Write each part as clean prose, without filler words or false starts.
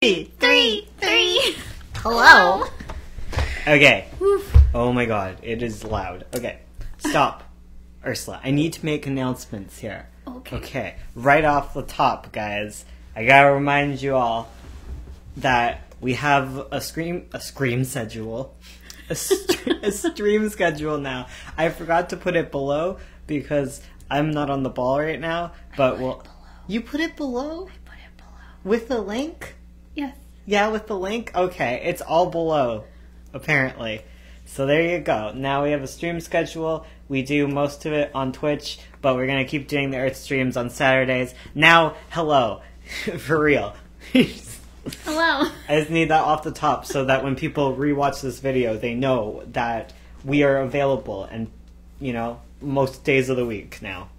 Three. Hello. Okay. Oof. Oh my god, it is loud. Okay, stop. Ursula, I need to make announcements here. Okay, right off the top, guys, I gotta remind you all that we have a stream schedule. A stream schedule now. I forgot to put it below because I'm not on the ball right now, but you put it below? I put it below. With the link? Yes. Yeah, with the link? Okay, it's all below, apparently. So there you go. Now we have a stream schedule. We do most of it on Twitch, but we're going to keep doing the Earth streams on Saturdays. Now, hello. For real. Hello. I just need that off the top so that when people rewatch this video, they know that we are available and, you know, most days of the week now.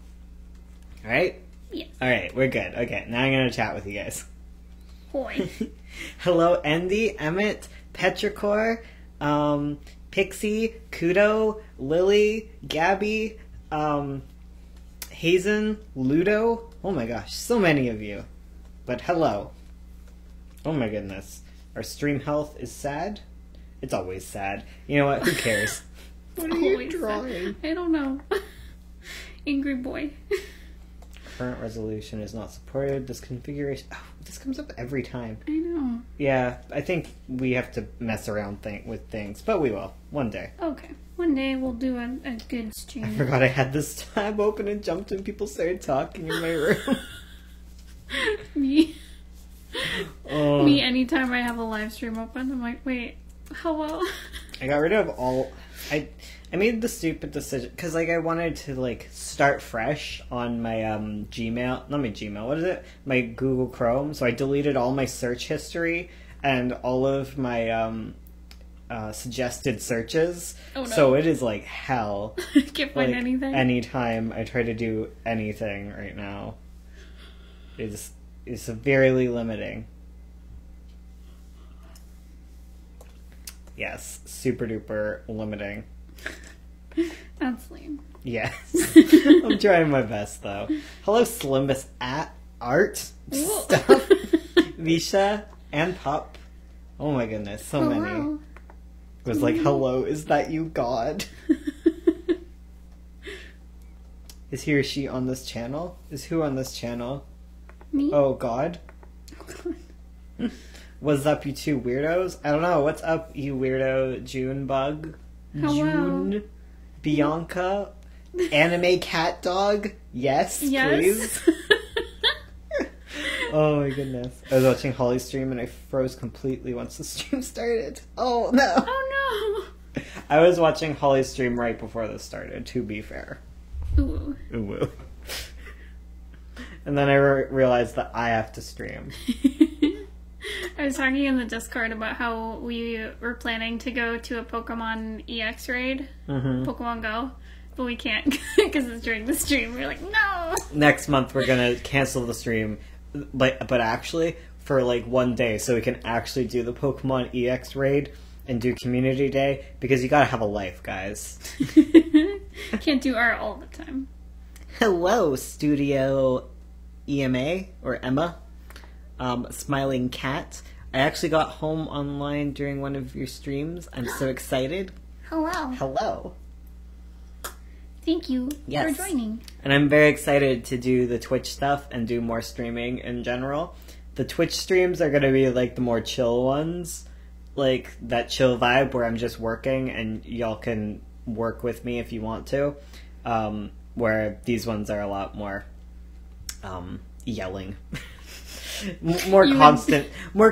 Alright? Yes. Alright, we're good. Okay, now I'm going to chat with you guys. Boy. Hello, Andy, Emmett, Petrichor, Pixie, Kudo, Lily, Gabby, Hazen, Ludo. Oh my gosh, so many of you. But hello. Oh my goodness. Our stream health is sad? It's always sad. You know what? Who cares? What are you drawing? I don't know. Angry boy. Current resolution is not supported. This configuration... Oh, this comes up every time. I know. Yeah, I think we have to mess around with things, but we will. One day. Okay. One day we'll do a good stream. I forgot I had this tab open and jumped and people started talking in my room. Me, anytime I have a live stream open, I'm like, wait, hello? I got rid of all... I made the stupid decision, because, like, I wanted to, like, start fresh on my, Gmail, not my Gmail, what is it? My Google Chrome, so I deleted all my search history and all of my, suggested searches. Oh, no. So it is, like, hell. Can't find anything? Anytime I try to do anything right now, it's severely limiting. Yes, super duper limiting. That's lame. Yes. I'm trying my best, though. Hello, Slimbus at Art Stuff, Visha, and Pup. Oh my goodness, so many. It was like, hello, is that you, God? Is he or she on this channel? Is who on this channel? Me? Oh, God? What's up, you two weirdos? I don't know. What's up, you weirdo Junebug? Hello. June? Bianca? Anime cat dog? Yes, please. Oh my goodness. I was watching Holly's stream and I froze completely once the stream started. Oh no. Oh no. I was watching Holly's stream right before this started, to be fair. Ooh. Ooh. And then I realized that I have to stream. I was talking in the Discord about how we were planning to go to a Pokemon EX raid, Pokemon Go, but we can't because it's during the stream. We're like, no! Next month we're gonna cancel the stream, but actually for like one day so we can actually do the Pokemon EX raid and do Community Day, because you gotta have a life, guys. Can't do art all the time. Hello, Studio EMA, or Emma. Smiling Cat. I actually got home online during one of your streams. I'm so excited. Hello. Hello. Thank you for joining. And I'm very excited to do the Twitch stuff and do more streaming in general. The Twitch streams are going to be like the more chill ones. Like that chill vibe where I'm just working and y'all can work with me if you want to. Where these ones are a lot more yelling. more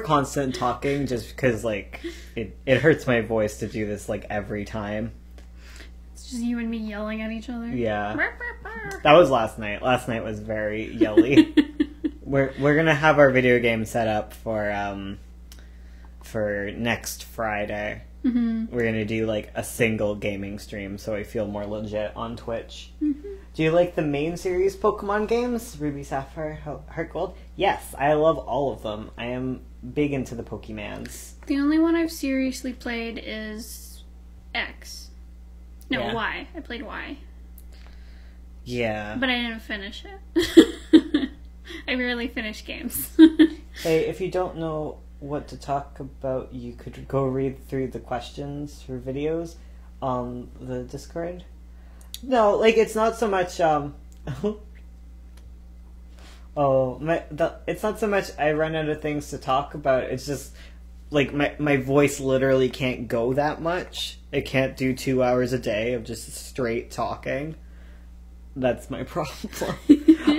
constant talking, just because like it hurts my voice to do this like every time. It's just you and me yelling at each other. Yeah. That was last night. Last night was very yelly. We're gonna have our video game set up for next Friday. We're gonna do like a single gaming stream, so I feel more legit on Twitch. Do you like the main series Pokemon games? Ruby, Sapphire, Heart Gold? Yes, I love all of them. I am big into the Pokemans. The only one I've seriously played is X. No, yeah. Y. I played Y. Yeah. But I didn't finish it. I rarely finish games. Hey, if you don't know what to talk about, you could go read through the questions for videos on the Discord. No, like, it's not so much, it's not so much I run out of things to talk about, it's just, like, my voice literally can't go that much. It can't do 2 hours a day of just straight talking. That's my problem.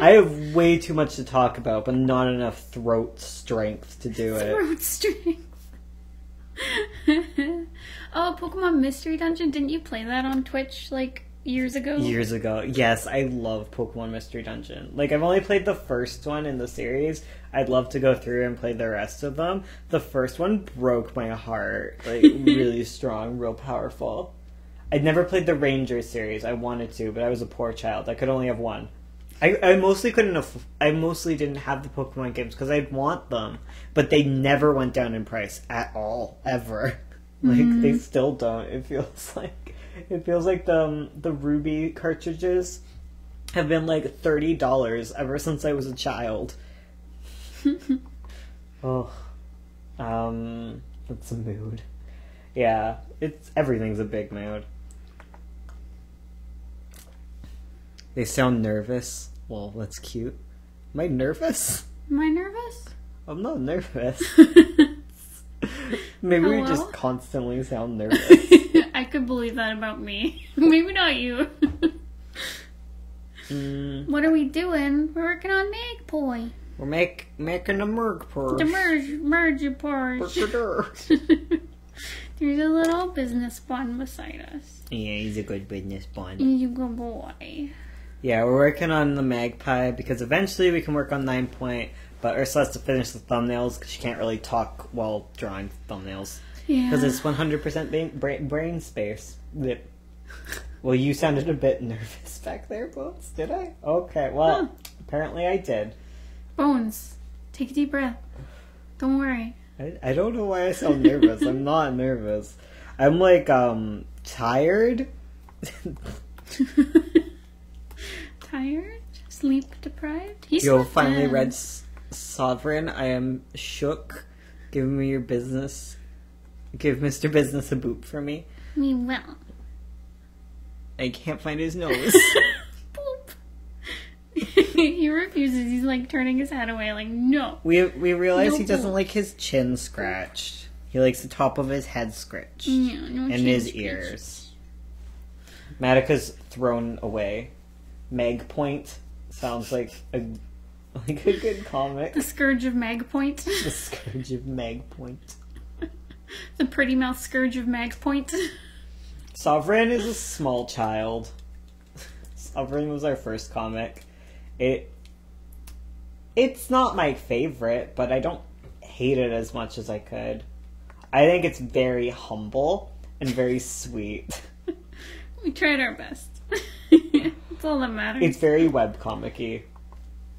I have way too much to talk about, but not enough throat strength to do it. Throat strength. Oh, Pokemon Mystery Dungeon, didn't you play that on Twitch, like, years ago? Years ago. Yes, I love Pokemon Mystery Dungeon. Like, I've only played the first one in the series. I'd love to go through and play the rest of them. The first one broke my heart. Like, really strong, real powerful. I'd never played the Ranger series. I wanted to, but I was a poor child. I could only have one. I mostly didn't have the Pokemon games because I'd want them, but they never went down in price at all, ever. Like, they still don't. It feels like the Ruby cartridges have been like $30 ever since I was a child. Oh, that's a mood. Yeah, everything's a big mood. They sound nervous. Well, that's cute. Am I nervous? Am I nervous? I'm not nervous. Maybe Hello? we just constantly sound nervous. I could believe that about me. Maybe not you. What are we doing? We're working on Magpie. We're making a merg purge. The merge purge. There's a little business bun beside us. Yeah, he's a good business bun. He's a good boy. Yeah, we're working on the Magpie because eventually we can work on 9 Point, but Ursula has to finish the thumbnails because she can't really talk while drawing thumbnails. Yeah. Because it's 100% brain space. Well, you sounded a bit nervous back there, Bones. Did I? Okay, well, apparently I did. Bones, take a deep breath. Don't worry. I don't know why I sound nervous. I'm not nervous. I'm like, tired. Tired? Sleep deprived? Yo, finally read Sovereign. I am shook. Give me your business. Give Mr. Business a boop for me. Me well. I can't find his nose. Boop. He refuses. He's like turning his head away like, no. We realize he doesn't like his chin scratched. He likes the top of his head scratched. Yeah, no and his ears. Matica's thrown away. Meg Point sounds like a good comic. The Scourge of Magpoint. The Scourge of Magpoint. The Pretty Mouth Scourge of Magpoint. Sovereign is a small child. Sovereign was our first comic. It's not my favorite, but I don't hate it as much as I could. I think it's very humble and very sweet. We tried our best. That's all that matters. It's very webcomic-y.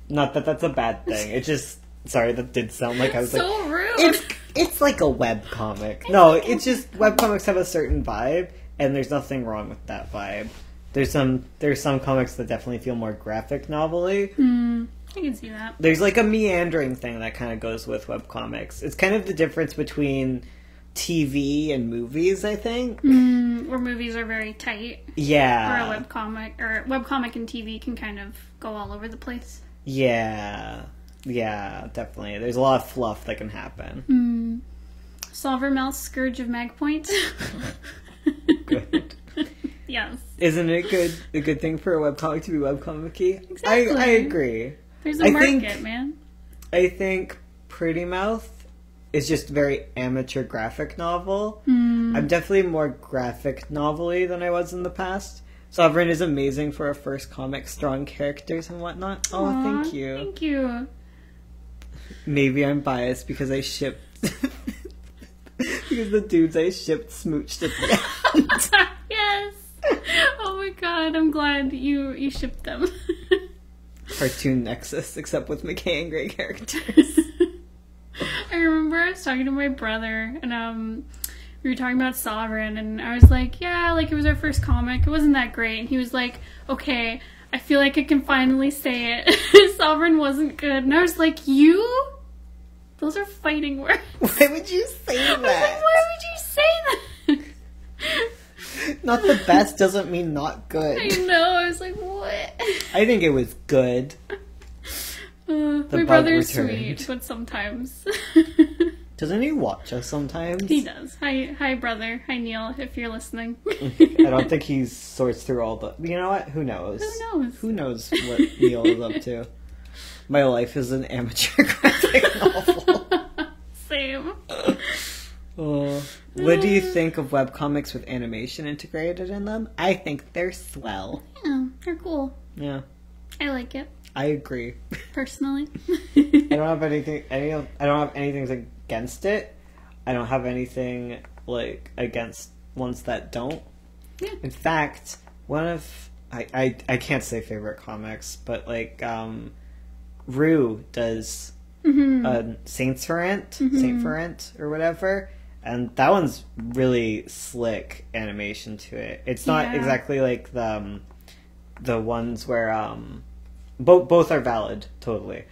Not that that's a bad thing. It just... Sorry, that did sound like I was so like... rude! It's like a webcomic. No, it's just... Webcomics have a certain vibe, and there's nothing wrong with that vibe. There's some comics that definitely feel more graphic novel-y. I can see that. There's like a meandering thing that kind of goes with webcomics. It's kind of the difference between TV and movies, I think. Where movies are very tight. Yeah. Or a webcomic and TV can kind of go all over the place. Yeah. Yeah, definitely. There's a lot of fluff that can happen. Solvermouth Scourge of Magpoint. Good. Yes. Isn't it a good thing for a webcomic to be webcomic-y? Exactly. I agree. There's a market, man. I think Pretty Mouth is just very amateur graphic novel. I'm definitely more graphic novel-y than I was in the past. Sovereign is amazing for a first comic, strong characters and whatnot. Oh, Aww, thank you. Thank you. Maybe I'm biased because I shipped... because the dudes I shipped smooched at the end. Yes! Oh my god, I'm glad you shipped them. Cartoon Nexus, except with McKay and Gray characters. I remember I was talking to my brother, and we were talking about Sovereign, and I was like, yeah, like, it was our first comic, it wasn't that great, and he was like, okay, I feel like I can finally say it. Sovereign wasn't good, and I was like, you Those are fighting words. Why would you say that? Why would you say that? Not the best doesn't mean not good. I know. I was like, what? I think it was good. My brother's sweet, but sometimes. Doesn't he watch us sometimes? He does. Hi, brother. Hi, Neil, if you're listening. I don't think he sorts through all the... You know what? Who knows? Who knows what Neil is up to? My life is an amateur graphic novel. Same. What do you think of webcomics with animation integrated in them? I think they're swell. Yeah, they're cool. Yeah. I like it. I agree. Personally. I don't have anything against it. I don't have anything like against ones that don't. Yeah. In fact, one of I can't say favorite comics, but like Rue does Saint Ferrant or whatever, and that one's really slick animation to it. It's not exactly like the ones where both are valid, totally.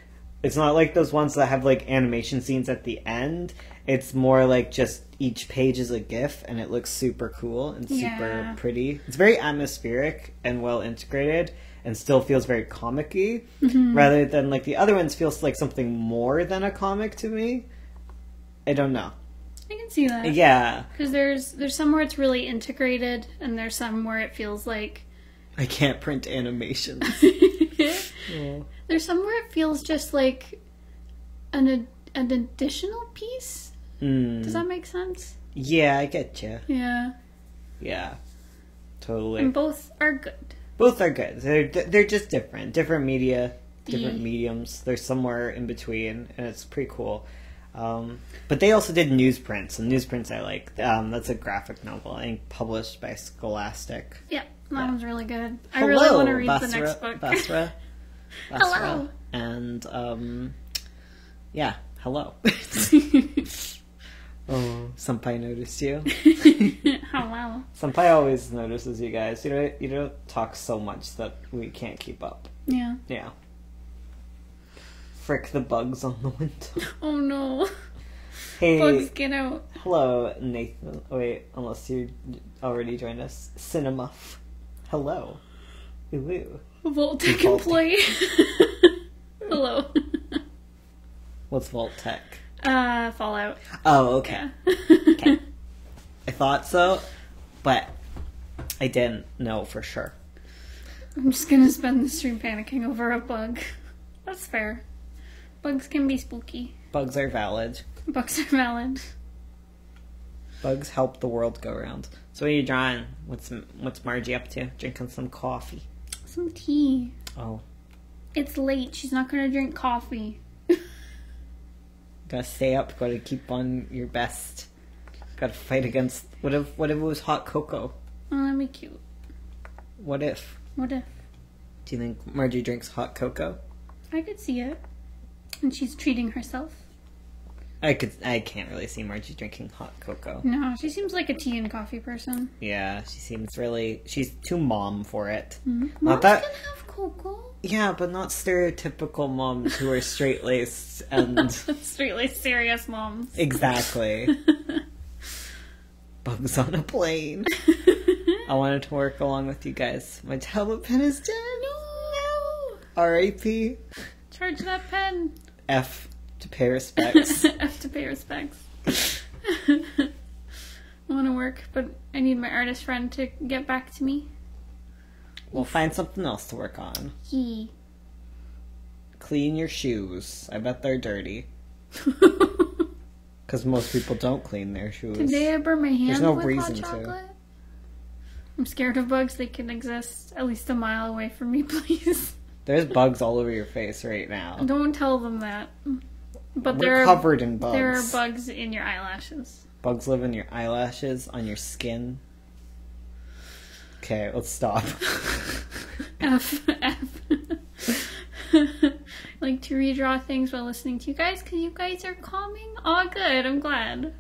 It's not like those ones that have like animation scenes at the end. It's more like just each page is a GIF and it looks super cool and super pretty. It's very atmospheric and well integrated and still feels very comic-y, rather than like the other ones feels like something more than a comic to me. I don't know. I can see that. Yeah. Because there's some where it's really integrated and there's some where it feels like... I can't print animations. Yeah. There's some where it feels just like an additional piece. Does that make sense? Yeah, I get you. Yeah. Yeah. Totally. And both are good. Both are good. They're just different. Different media, different mediums. They're somewhere in between, and it's pretty cool. But they also did newsprints, and newsprints I like. That's a graphic novel, I think, published by Scholastic. Yeah, that one's really good. I Hello, really want to read Basra, the next book. Basra. Hello. And, yeah, hello. Oh, Senpai noticed you. Hello. Senpai always notices you guys. You don't talk so much that we can't keep up. Yeah. Yeah. Frick the bugs on the window. Oh no. Hey. Bugs, get out. Hello, Nathan. Oh, wait, unless you already joined us. Cinema. Hello. Ooh. Vault-Tec employee. Hello. What's Vault-Tec? Fallout. Oh, okay. Yeah. Okay. I thought so, but I didn't know for sure. I'm just gonna spend the stream panicking over a bug. That's fair. Bugs can be spooky. Bugs are valid. Bugs are valid. Bugs help the world go round. So what are you drawing? What's Margie up to? Drinking some coffee. Some tea. Oh. It's late. She's not gonna drink coffee. Gotta stay up. Gotta keep on your best. Gotta fight against... What if it was hot cocoa? Oh, that'd be cute. What if? What if? Do you think Margie drinks hot cocoa? I could see it. And she's treating herself. I can't really see Margie drinking hot cocoa. No, she seems like a tea and coffee person. Yeah, she seems really... She's too mom for it. Mm-hmm. Moms can have cocoa. Yeah, but not stereotypical moms who are straight-laced and... Straight-laced serious moms. Exactly. Bugs on a plane. I wanted to work along with you guys. My tablet pen is dead. No! R.I.P. Charge that pen. F to pay respects. F to pay respects. I want to work, but I need my artist friend to get back to me. We'll find something else to work on. Clean your shoes. I bet they're dirty. Because most people don't clean their shoes. Today I burned my hands no with reason hot chocolate. to. I'm scared of bugs. They can exist at least a mile away from me, please. There's bugs all over your face right now. Don't tell them that. But We're covered in bugs. There are bugs in your eyelashes. Bugs live in your eyelashes, on your skin. Okay, let's stop. F. Like to redraw things while listening to you guys because you guys are calming. Oh, good. I'm glad.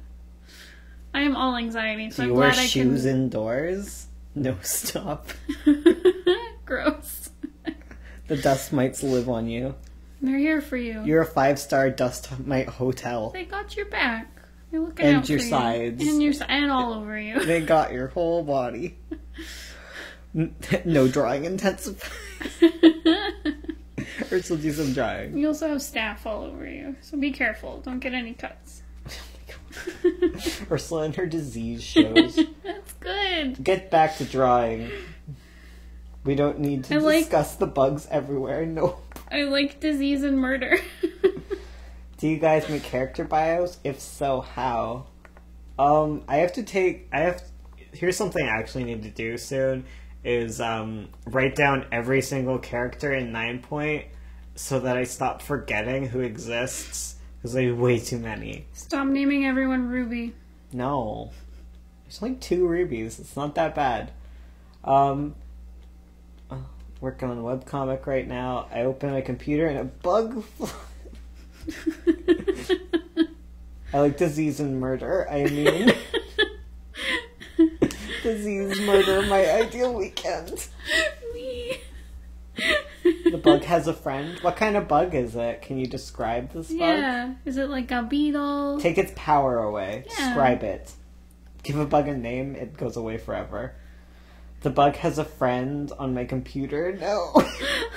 I am all anxiety, so I'm glad I can. Do you wear shoes indoors? No, stop. Gross. The dust mites live on you. They're here for you. You're a 5-star dust mite hotel. They got your back. They're looking and out your for sides. You. And your and all over you. They got your whole body. No drawing intensifies. Ursula, do some drawing. You also have staph all over you, so be careful. Don't get any cuts. Ursula and her disease shows. That's good. Get back to drawing. We don't need to discuss the bugs everywhere. No. I like disease and murder. Do you guys make character bios? If so, how? Here's something I actually need to do soon, is write down every single character in 9 Point so that I stop forgetting who exists, because there's way too many. Stop naming everyone Ruby. No. There's like 2 Rubies. It's not that bad. Working on a webcomic right now. I open my computer and a bug I like disease and murder. I mean, disease, murder, my ideal weekend. The bug has a friend. What kind of bug is it? Can you describe this bug? Yeah. Is it like a beetle? Take its power away. Yeah. Describe it. Give a bug a name, it goes away forever. The bug has a friend on my computer. No.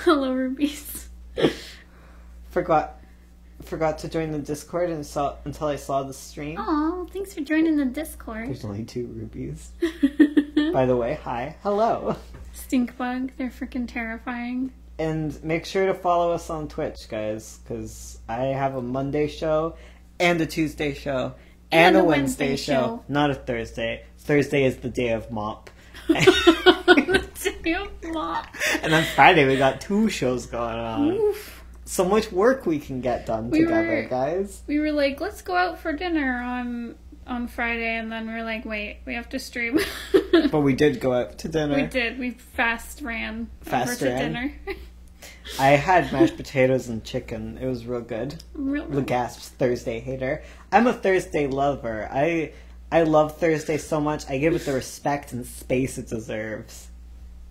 Hello, Rubies. Forgot to join the Discord until I saw the stream. Oh, thanks for joining the Discord. There's only 2 rubies. By the way, hi. Hello. Stink bug. They're freaking terrifying. And make sure to follow us on Twitch, guys, because I have a Monday show and a Tuesday show and a Wednesday show. Not a Thursday. Thursday is the day of mop. The day of mop. And on Friday we got 2 shows going on. Oof. So much work we can get done together, guys. We were like, let's go out for dinner on Friday, and then we were like, wait, we have to stream. But we did go out to dinner. We did. We ran over to dinner. I had mashed potatoes and chicken. It was real good. The gasps, Thursday hater. I'm a Thursday lover. I love Thursday so much. I give it the respect and space it deserves.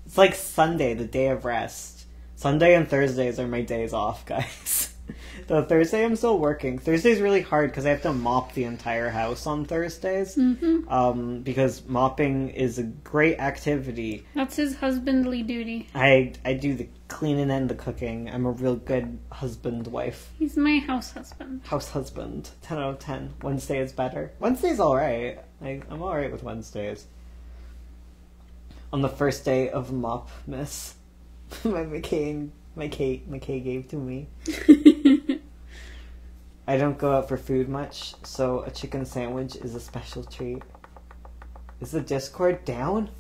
It's like Sunday, the day of rest. Sunday and Thursdays are my days off, guys. Though Thursday I'm still working. Thursday's really hard because I have to mop the entire house on Thursdays. Mm-hmm. Because mopping is a great activity. That's his husbandly duty. I do the cleaning and the cooking. I'm a real good husband wife. He's my house husband. House husband. 10 out of 10. Wednesday is better. Wednesday's alright. I'm alright with Wednesdays. On the first day of mop, miss. my McKay gave to me. I don't go out for food much, so a chicken sandwich is a special treat. Is the Discord down?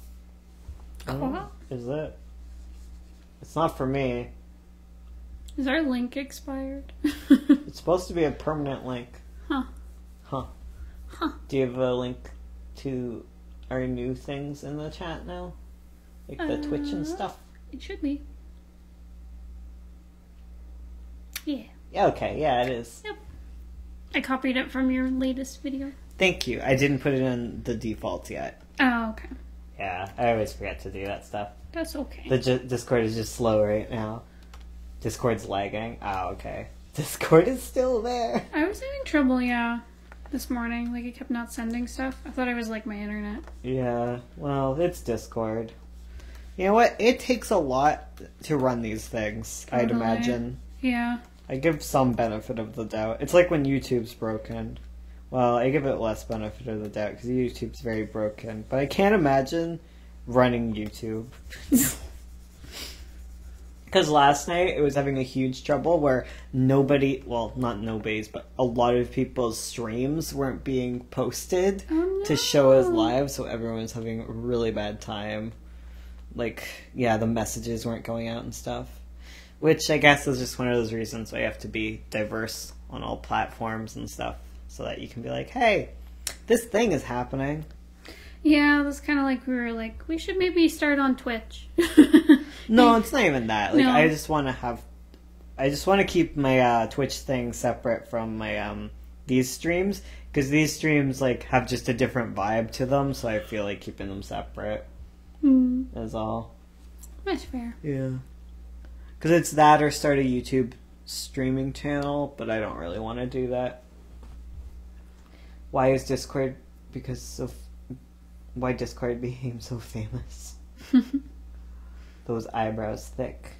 Oh, is it? It's not for me. Is our link expired? It's supposed to be a permanent link. Huh. Do you have a link to our new things in the chat now? Like the Twitch and stuff? It should be. Yeah. Yeah, okay. Yeah, it is. Yep. I copied it from your latest video. Thank you. I didn't put it in the defaults yet. Oh, okay. Yeah, I always forget to do that stuff. That's okay. The Discord is just slow right now. Discord's lagging. Oh, okay. Discord is still there. I was having trouble, this morning. Like, it kept not sending stuff. I thought it was, like, my internet. Yeah, well, it's Discord. You know what? It takes a lot to run these things, totally. I'd imagine. Yeah. I give some benefit of the doubt. It's like when YouTube's broken. Well, I give it less benefit of the doubt because YouTube's very broken. But I can't imagine running YouTube. Because last night it was having a huge trouble where nobody, well, not nobody's, but a lot of people's streams weren't being posted to show as live, so everyone was having a really bad time. Like, yeah, the messages weren't going out and stuff. Which I guess is just one of those reasons why you have to be diverse on all platforms and stuff. So that you can be like, hey, this thing is happening. Yeah, that's kind of like we were like, we should maybe start on Twitch. No, it's not even that. Like, no. I just want to keep my Twitch thing separate from my these streams. Because these streams, like, have just a different vibe to them. So I feel like keeping them separate. Is all. That's fair. Yeah. Because it's that or start a YouTube streaming channel, but I don't really want to do that. Why is Discord why Discord became so famous? Those eyebrows thick.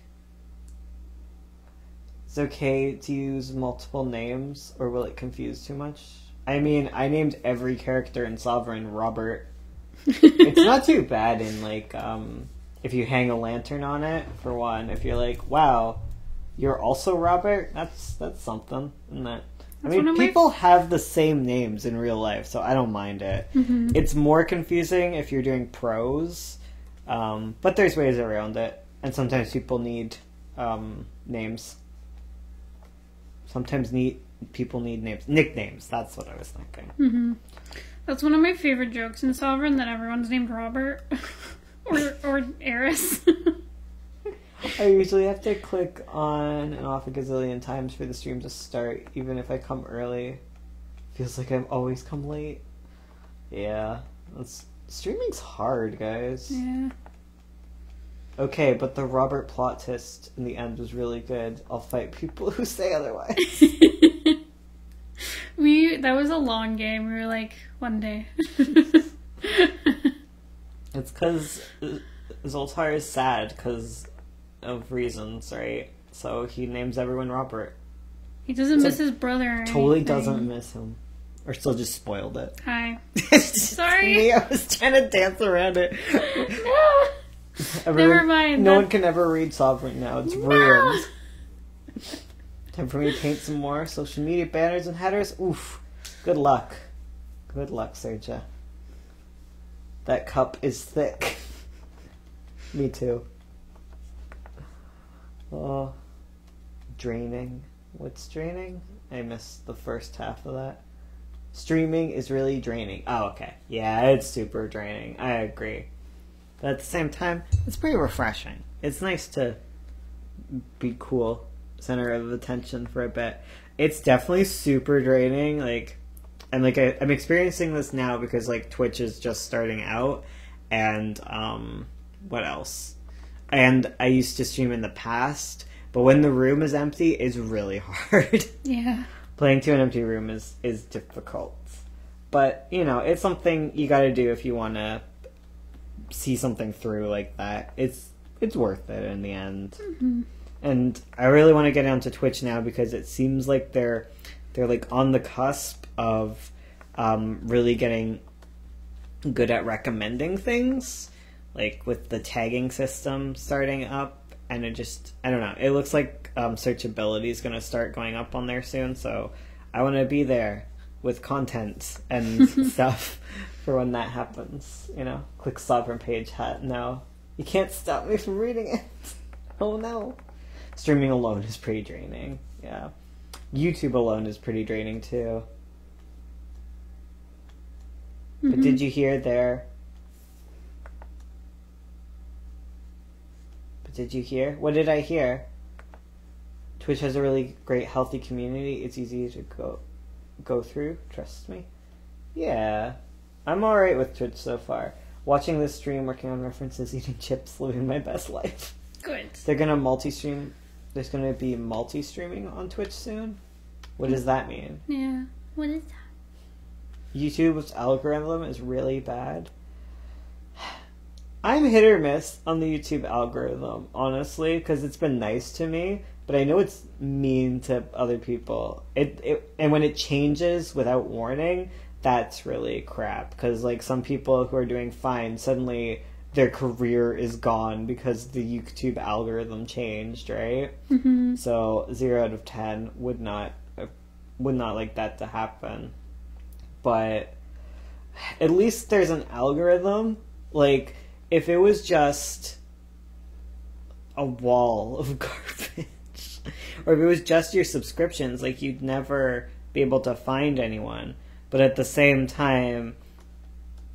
It's okay to use multiple names, or will it confuse too much? I mean, I named every character in Sovereign Robert. It's not too bad in, like, if you hang a lantern on it, for one. If you're like, wow, you're also Robert? That's something, isn't it? I mean, people have the same names in real life, so I don't mind it. Mm-hmm. It's more confusing if you're doing prose, but there's ways around it. And sometimes people need names. Sometimes people need names. Nicknames, that's what I was thinking. Mm-hmm. That's one of my favorite jokes in Sovereign, that everyone's named Robert. or Eris. I usually have to click on and off a gazillion times for the stream to start, even if I come early. Feels like I've always come late. Yeah. Streaming's hard, guys. Yeah. Okay, but the Robert plot twist in the end was really good. I'll fight people who say otherwise. That was a long game. We were like, one day. It's because Zoltar is sad because of reasons, right? So he names everyone Robert. He doesn't miss his brother. Totally doesn't miss him. Or still just spoiled it. Hi. Sorry. Me, I was trying to dance around it. No. Never mind. No one can ever read Sovereign now. It's ruined. Time for me to paint some more social media banners and headers. Oof. Good luck. Good luck, Serja. That cup is thick. Me too. Oh. Draining. What's draining? I missed the first half of that. Streaming is really draining. Oh, okay. Yeah, it's super draining. I agree. But at the same time, it's pretty refreshing. It's nice to be cool, center of attention for a bit. It's definitely super draining. I'm experiencing this now because Twitch is just starting out, and what else? And I used to stream in the past, but when the room is empty, it's really hard. Yeah. Playing to an empty room is difficult. But, it's something you gotta do if you want to see something through like that. It's worth it in the end. Mm-hmm. And I really want to get onto Twitch now because it seems like they're on the cusp of really getting good at recommending things, with the tagging system starting up. And I don't know, it looks like searchability is going to start going up on there soon, so I want to be there with content and stuff for when that happens, Click Sovereign page hat. No, you can't stop me from reading it. Oh no. Streaming alone is pretty draining, yeah. YouTube alone is pretty draining too. Mm-hmm. But did you hear there? Did you hear? What did I hear? Twitch has a really great, healthy community. It's easy to go through. Trust me. Yeah. I'm alright with Twitch so far. Watching this stream, working on references, eating chips, living my best life. Good. They're gonna multi-stream. There's gonna be multi-streaming on Twitch soon. What does that mean? Yeah. What is that? YouTube's algorithm is really bad. I'm hit or miss on the YouTube algorithm, honestly, because it's been nice to me, but I know it's mean to other people. And when it changes without warning, that's really crap, because some people who are doing fine, suddenly their career is gone because the YouTube algorithm changed, right? Mm-hmm. So 0 out of 10 would not like that to happen. But at least there's an algorithm. If it was just a wall of garbage, or if it was just your subscriptions, you'd never be able to find anyone. But at the same time,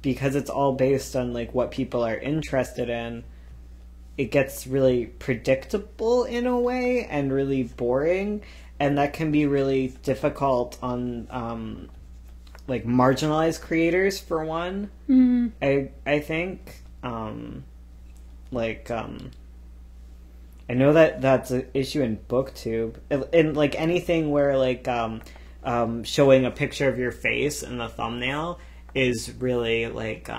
because it's all based on what people are interested in, it gets really predictable in a way and really boring, and that can be really difficult on marginalized creators for one. I think. I know that that's an issue in BookTube. In like anything where like showing a picture of your face in the thumbnail is really like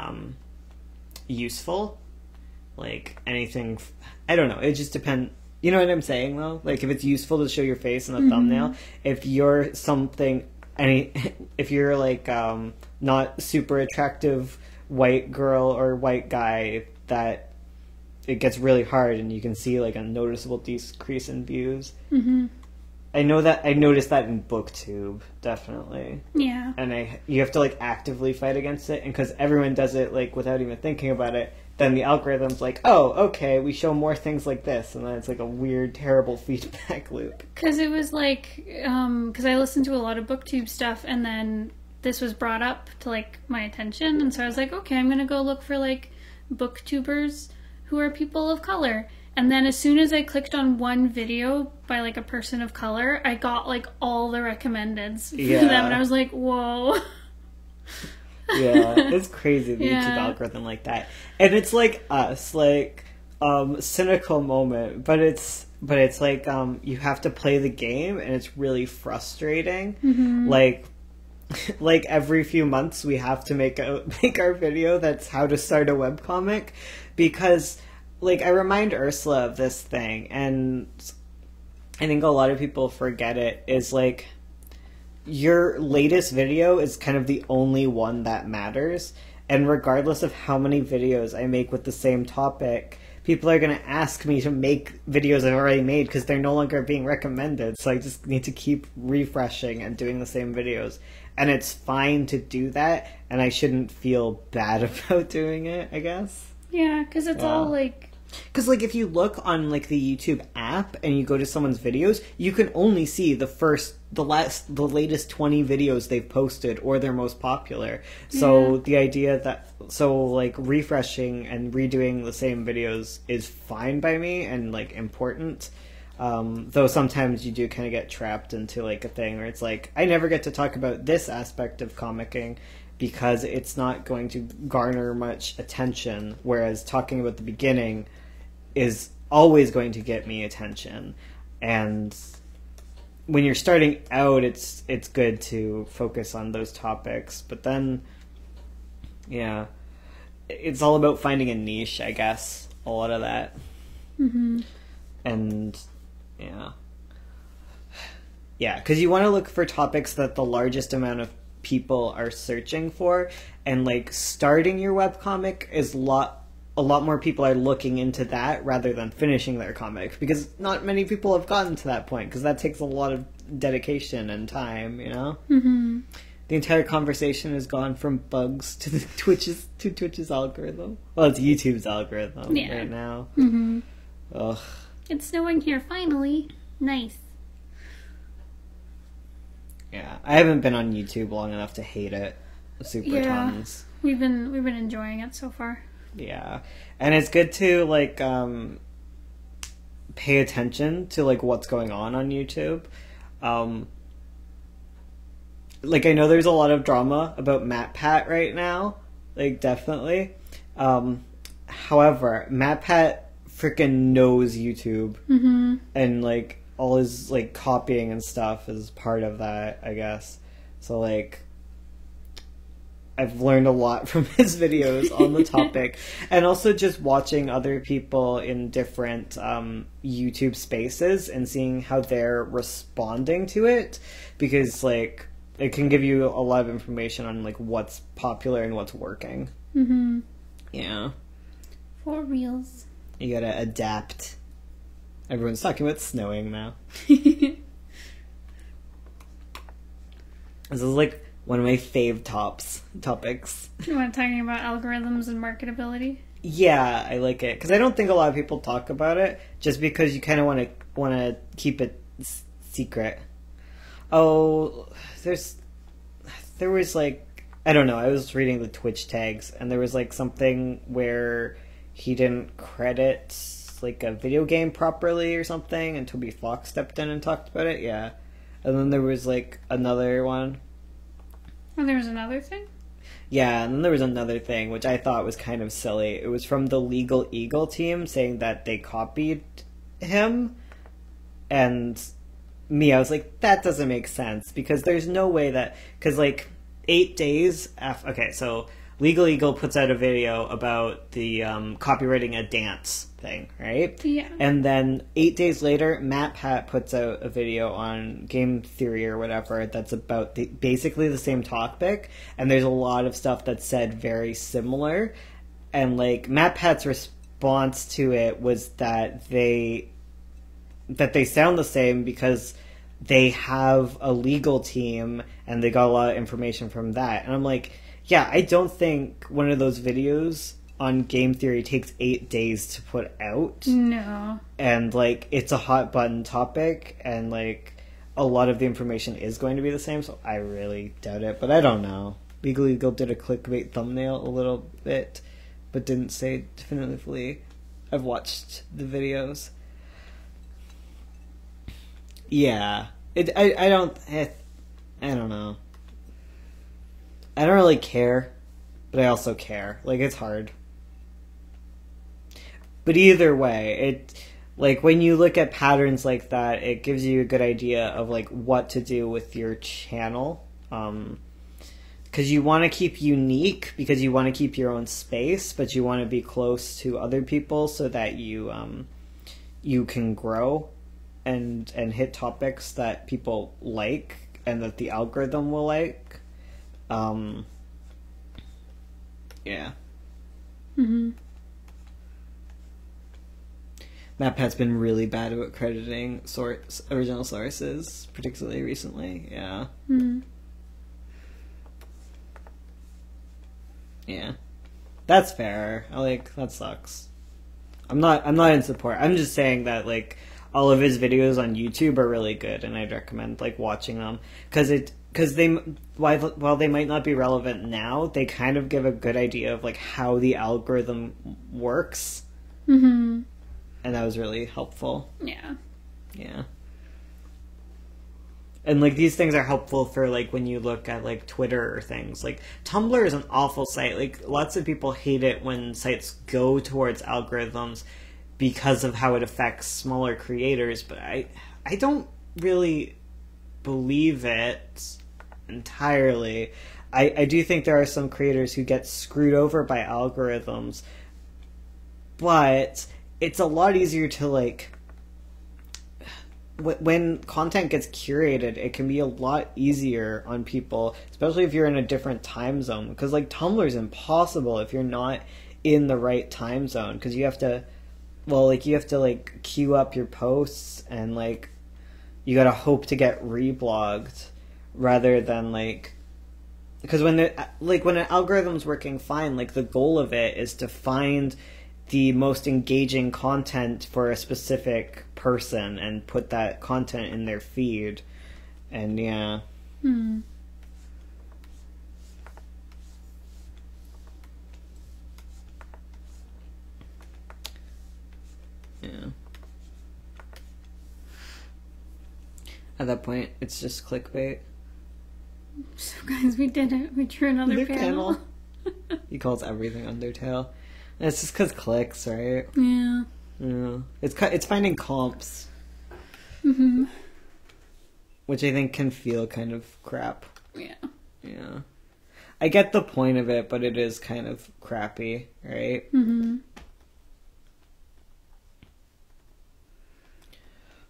useful. Like anything, I don't know. It just depends. You know what I'm saying though? Like if it's useful to show your face in the thumbnail, if you're if you're like not super attractive white girl or white guy, that it gets really hard and you can see like a noticeable decrease in views. I noticed that in BookTube, definitely. Yeah. And you have to like actively fight against it, and because everyone does it like without even thinking about it, then the algorithm's like, oh, okay, we show more things like this, and then it's like a weird, terrible feedback loop. Because it was like, because I listened to a lot of BookTube stuff, and then this was brought up to like my attention, and so I was like, okay, I'm gonna go look for like BookTubers who are people of color. And then as soon as I clicked on one video by like a person of color, I got like all the recommendeds for them, and I was like, whoa. Yeah, it's crazy, the YouTube algorithm like that. And it's like us, like cynical moment, but it's like you have to play the game, and it's really frustrating. Like every few months we have to make our video that's how to start a webcomic, because like I remind Ursula of this thing, and I think a lot of people forget it, is like your latest video is kind of the only one that matters, and regardless of how many videos I make with the same topic, people are going to ask me to make videos I've already made because they're no longer being recommended, so I just need to keep refreshing and doing the same videos. And it's fine to do that, and I shouldn't feel bad about doing it, I guess. Yeah, because it's all like... Because, like, if you look on, like, the YouTube app and you go to someone's videos, you can only see the latest 20 videos they've posted or their most popular. So the idea that... So, like, refreshing and redoing the same videos is fine by me and, like, important. Though sometimes you do kind of get trapped into, like, a thing where it's like, I never get to talk about this aspect of comicking because it's not going to garner much attention, whereas talking about the beginning is always going to get me attention. And when you're starting out, it's good to focus on those topics, but then it's all about finding a niche, I guess, a lot of that. And because you want to look for topics that the largest amount of people are searching for, and like starting your webcomic is a lot more people are looking into that rather than finishing their comic, because not many people have gotten to that point, because that takes a lot of dedication and time, you know. The entire conversation has gone from bugs to Twitch's algorithm. Well, it's YouTube's algorithm right now. Ugh. It's snowing here finally. Nice. Yeah, I haven't been on YouTube long enough to hate it super tons. We've been enjoying it so far. Yeah, and it's good to like pay attention to like what's going on YouTube. Like I know there's a lot of drama about MatPat right now, like definitely. However, MatPat freaking knows YouTube, and like all his like copying and stuff is part of that, I guess. So like I've learned a lot from his videos on the topic, and also just watching other people in different YouTube spaces and seeing how they're responding to it, because like it can give you a lot of information on like what's popular and what's working. Yeah. For reals. You gotta adapt. Everyone's talking about snowing now. This is like one of my fave topics. You want talking about algorithms and marketability? Yeah, I like it because I don't think a lot of people talk about it, just because you kind of want to keep it secret. Oh, there was like, I don't know. I was reading the Twitch tags, and there was like something where he didn't credit like a video game properly or something, and Toby Fox stepped in and talked about it. Yeah, and then there was like another one. Oh, there was another thing? Yeah, and then there was another thing, which I thought was kind of silly. It was from the Legal Eagle team saying that they copied him and me, I was like, that doesn't make sense, because there's no way that, because like 8 days after, okay, so Legal Eagle puts out a video about the copywriting a dance thing, right? Yeah. And then 8 days later, MatPat puts out a video on game theory or whatever that's about basically the same topic, and there's a lot of stuff that's said very similar. And like MatPat's response to it was that they sound the same because they have a legal team and they got a lot of information from that. And I'm like, yeah, I don't think one of those videos on game theory takes 8 days to put out. No. And like, it's a hot button topic, and like, a lot of the information is going to be the same, so I really doubt it. But I don't know. Legal Eagle did a clickbait thumbnail a little bit, but didn't say definitively. I've watched the videos. Yeah. I don't know. I don't really care, but I also care. Like, it's hard. But either way, like, when you look at patterns like that, it gives you a good idea of, like, what to do with your channel. Because you want to keep unique, because you want to keep your own space, but you want to be close to other people so that you can grow and hit topics that people like and that the algorithm will like. Yeah. Mm-hmm. MatPat's been really bad about crediting original sources, particularly recently. Yeah. Mm-hmm. Yeah. That's fair. That sucks. I'm not in support. I'm just saying that, like, all of his videos on YouTube are really good, and I'd recommend, like, watching them. Because they, while they might not be relevant now, they kind of give a good idea of, like, how the algorithm works. Mm-hmm. And that was really helpful. Yeah. Yeah. And, like, these things are helpful for, like, when you look at, like, Twitter or things. Like, Tumblr is an awful site. Like, lots of people hate it when sites go towards algorithms because of how it affects smaller creators. But I don't really believe it entirely. I do think there are some creators who get screwed over by algorithms. But it's a lot easier to, like... When content gets curated, it can be a lot easier on people, especially if you're in a different time zone. Because, like, Tumblr is impossible if you're not in the right time zone. Because you have to, like, queue up your posts, and, like, you gotta hope to get reblogged rather than, like... Because when an algorithm's working fine, like, the goal of it is to find the most engaging content for a specific person and put that content in their feed. And yeah. Hmm. Yeah. At that point, it's just clickbait. So guys, we did it. We drew another panel. He calls everything Undertale. And it's just because clicks, right? Yeah. Yeah. It's finding comps. Mm-hmm. Which I think can feel kind of crap. Yeah. Yeah. I get the point of it, but it is kind of crappy, right? Mm-hmm.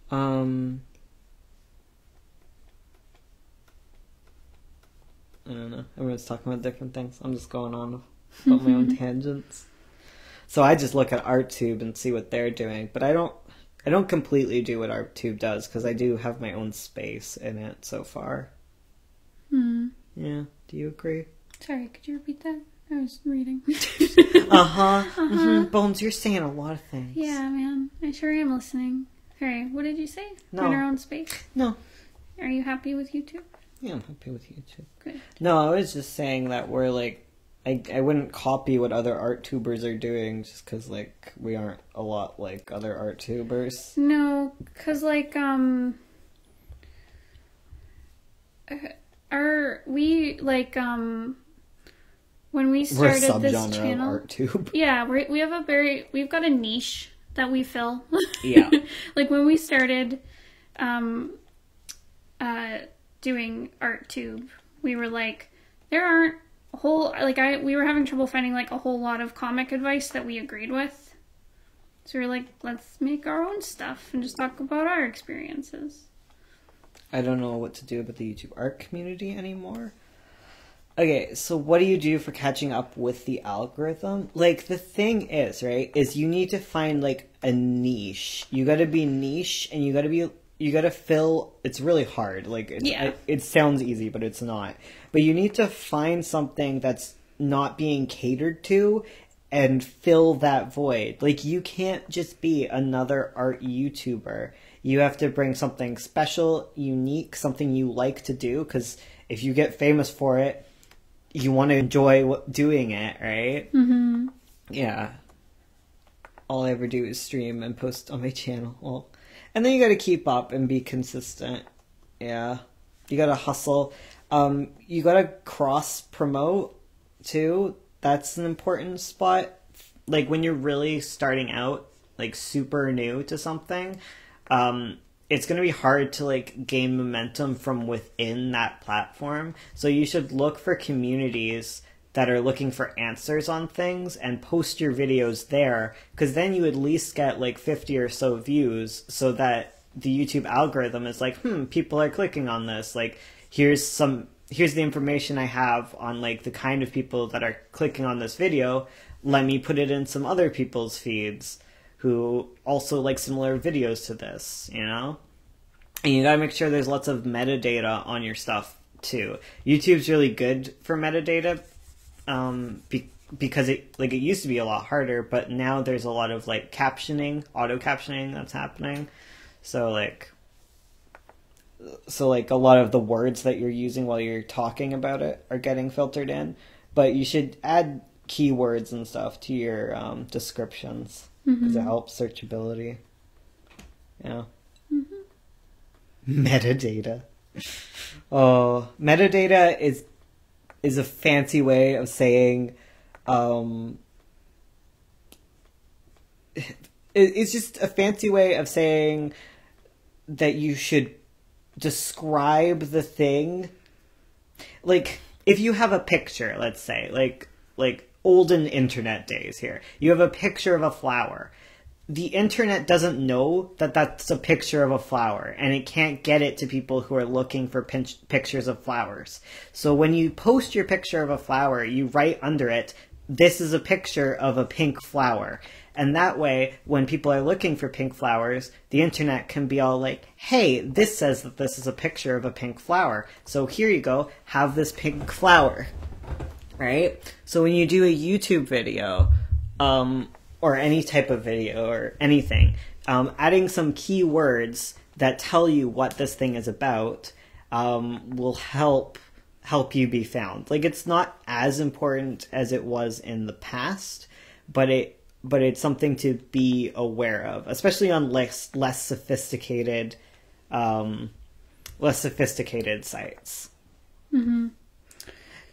I don't know. Everyone's talking about different things. I'm just going on about my own tangents. So I just look at ArtTube and see what they're doing, but I don't completely do what ArtTube does because I do have my own space in it so far. Hmm. Yeah. Do you agree? Sorry, could you repeat that? I was reading. Mm-hmm. Bones, you're saying a lot of things. Yeah, man. I sure am listening. Sorry, what did you say? No. In our own space? No. Are you happy with YouTube? Yeah, I'm happy with YouTube. Good. No, I was just saying that we're like, I wouldn't copy what other art tubers are doing just because, like, we aren't a lot like other art tubers. No, because, like, when we started this channel, of art tube. yeah, we've got a niche that we fill. Yeah. Like when we started doing ArtTube, we were like, there aren't a whole, like we were having trouble finding like a whole lot of comic advice that we agreed with. So we were like, let's make our own stuff and just talk about our experiences. I don't know what to do about the YouTube art community anymore. Okay, so what do you do for catching up with the algorithm? Like, the thing is, right, is you need to find, like, a niche. You gotta be niche, and you gotta fill, it's really hard. Like, it sounds easy, but it's not. But you need to find something that's not being catered to and fill that void. Like, you can't just be another art YouTuber. You have to bring something special, unique, something you like to do, because if you get famous for it, you want to enjoy doing it, right? Mm-hmm. Yeah. All I ever do is stream and post on my channel. Well, and then you got to keep up and be consistent. Yeah. You got to hustle. You got to cross-promote, too. That's an important spot. Like, when you're really starting out, like, super new to something, it's going to be hard to, like, gain momentum from within that platform. So you should look for communities that are looking for answers on things and post your videos there, because then you at least get, like, 50 or so views, so that the YouTube algorithm is like, people are clicking on this. Like, here's the information I have on, like, the kind of people that are clicking on this video. Let me put it in some other people's feeds who also like similar videos to this, you know? And you gotta make sure there's lots of metadata on your stuff, too. YouTube's really good for metadata, because it used to be a lot harder, but now there's a lot of, like, captioning, auto-captioning that's happening. So, like, a lot of the words that you're using while you're talking about it are getting filtered in. But you should add keywords and stuff to your descriptions, because it helps searchability. Yeah. Metadata. Oh, metadata is a fancy way of saying, it's just a fancy way of saying that you should describe the thing. Like, if you have a picture, let's say, like olden internet days here, you have a picture of a flower. The internet doesn't know that that's a picture of a flower, and it can't get it to people who are looking for pictures of flowers. So when you post your picture of a flower, you write under it, this is a picture of a pink flower. And that way, when people are looking for pink flowers, the internet can be all like, hey, this says that this is a picture of a pink flower. So here you go, have this pink flower. Right? So when you do a YouTube video, or any type of video or anything, adding some keywords that tell you what this thing is about will help you be found. Like, it's not as important as it was in the past, but it's something to be aware of, especially on less sophisticated sites. Mm-hmm.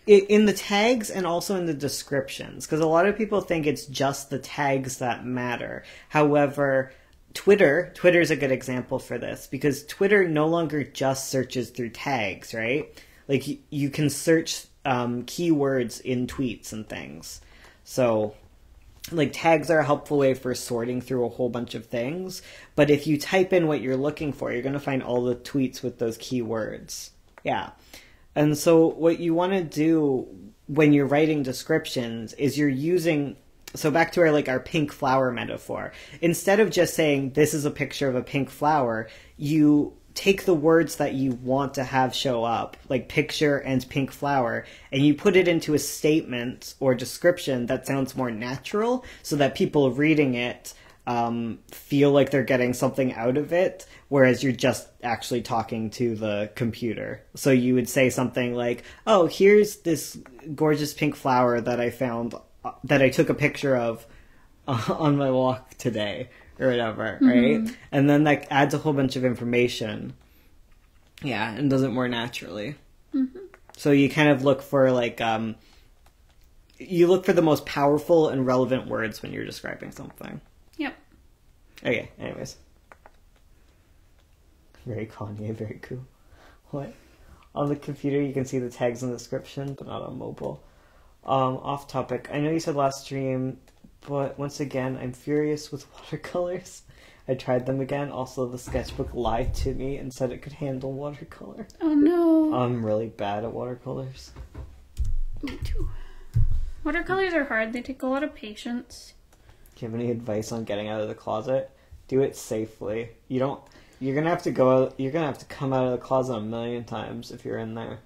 In the tags and also in the descriptions, because a lot of people think it's just the tags that matter. However, Twitter's a good example for this, because Twitter no longer just searches through tags, right? Like, you can search keywords in tweets and things. So, like, tags are a helpful way for sorting through a whole bunch of things, but if you type in what you're looking for, you're going to find all the tweets with those keywords. Yeah. And so what you want to do when you're writing descriptions is you're using, so back to our pink flower metaphor. Instead of just saying, this is a picture of a pink flower, you take the words that you want to have show up, like picture and pink flower, and you put it into a statement or description that sounds more natural, so that people reading it feel like they're getting something out of it, whereas you're just actually talking to the computer. So you would say something like, oh, here's this gorgeous pink flower that I found, that I took a picture of on my walk today, or whatever, right? And then that adds a whole bunch of information. Yeah, and does it more naturally. So you kind of look for, like, you look for the most powerful and relevant words when you're describing something. Yep. Okay, anyways. Very Kanye, very cool. What? On the computer, you can see the tags in the description, but not on mobile. Off topic. I know you said last stream, but once again, I'm furious with watercolors. I tried them again. Also, the sketchbook lied to me and said it could handle watercolor. Oh no. I'm really bad at watercolors. Me too. Watercolors are hard. They take a lot of patience. Do you have any advice on getting out of the closet? Do it safely. You're gonna have to go out. You're gonna have to come out of the closet a million times if you're in there.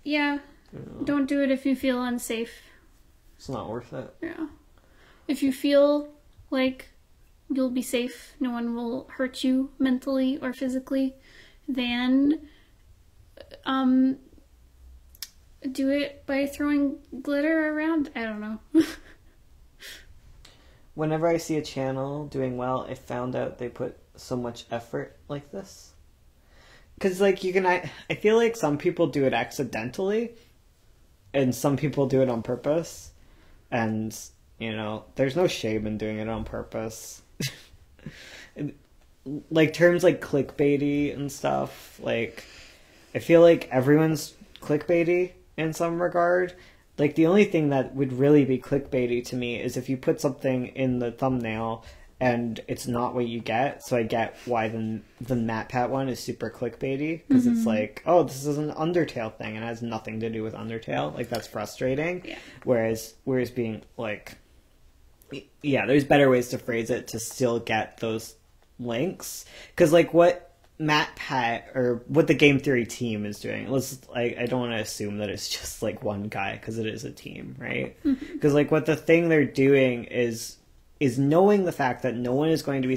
Yeah. Don't do it if you feel unsafe. It's not worth it. Yeah. If you feel like you'll be safe, no one will hurt you mentally or physically, then do it by throwing glitter around. I don't know. Whenever I see a channel doing well, I found out they put so much effort like this. Because, like, I feel like some people do it accidentally, and some people do it on purpose, and, you know, there's no shame in doing it on purpose. Like, terms like clickbaity and stuff, like, I feel like everyone's clickbaity in some regard. Like, the only thing that would really be clickbaity to me is if you put something in the thumbnail and it's not what you get. So I get why the MatPat one is super clickbaity, because it's like, oh, this is an Undertale thing and it has nothing to do with Undertale. Like, that's frustrating. Yeah. Whereas being like, yeah, there's better ways to phrase it to still get those links. Because, like, what MatPat or what the Game Theory team is doing, I don't want to assume that it's just like one guy, because it is a team, right? Because like what the thing they're doing is knowing the fact that no one is going to be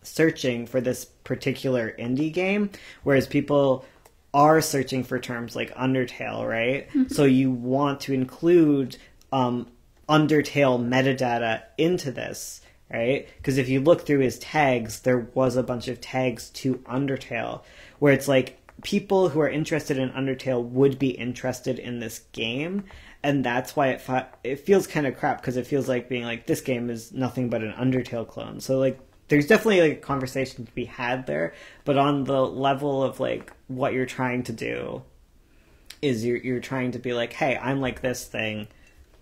searching for this particular indie game, whereas people are searching for terms like Undertale, right? So you want to include Undertale metadata into this, right? Because if you look through his tags, there was a bunch of tags to Undertale, where it's like people who are interested in Undertale would be interested in this game, and that's why it feels kind of crap, because it feels like being like, this game is nothing but an Undertale clone. So like, there's definitely like a conversation to be had there, but on the level of like what you're trying to do is you're trying to be like, hey, I'm like this thing,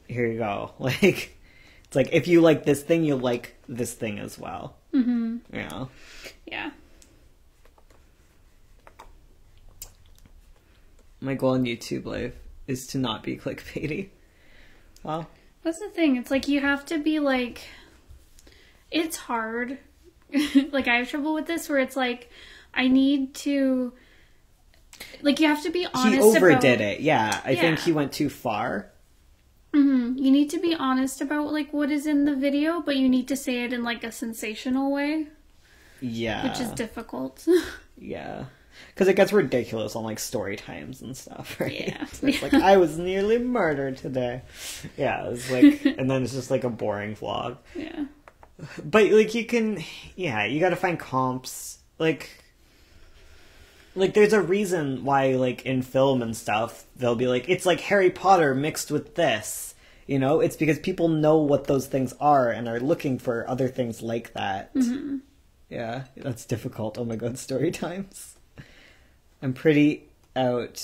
here you go. Like, it's like, if you like this thing, you like this thing as well. Yeah. Yeah. My goal on YouTube life is to not be clickbaity. Well, that's the thing. It's like, you have to be like, it's hard. Like, I have trouble with this, where it's like, I need to, like, you have to be honest. He overdid it. Yeah. I think he went too far. You need to be honest about, like, what is in the video, but you need to say it in, like, a sensational way. Yeah. Which is difficult. Yeah. Because it gets ridiculous on, like, story times and stuff, right? Yeah. So it's like, I was nearly murdered today. Yeah, it's like, and then it's just, like, a boring vlog. Yeah. But, like, you gotta find comps. Like, there's a reason why, like, in film and stuff, they'll be like, it's like Harry Potter mixed with this. You know? It's because people know what those things are and are looking for other things like that. Yeah, that's difficult. Oh my god, story times. I'm pretty out,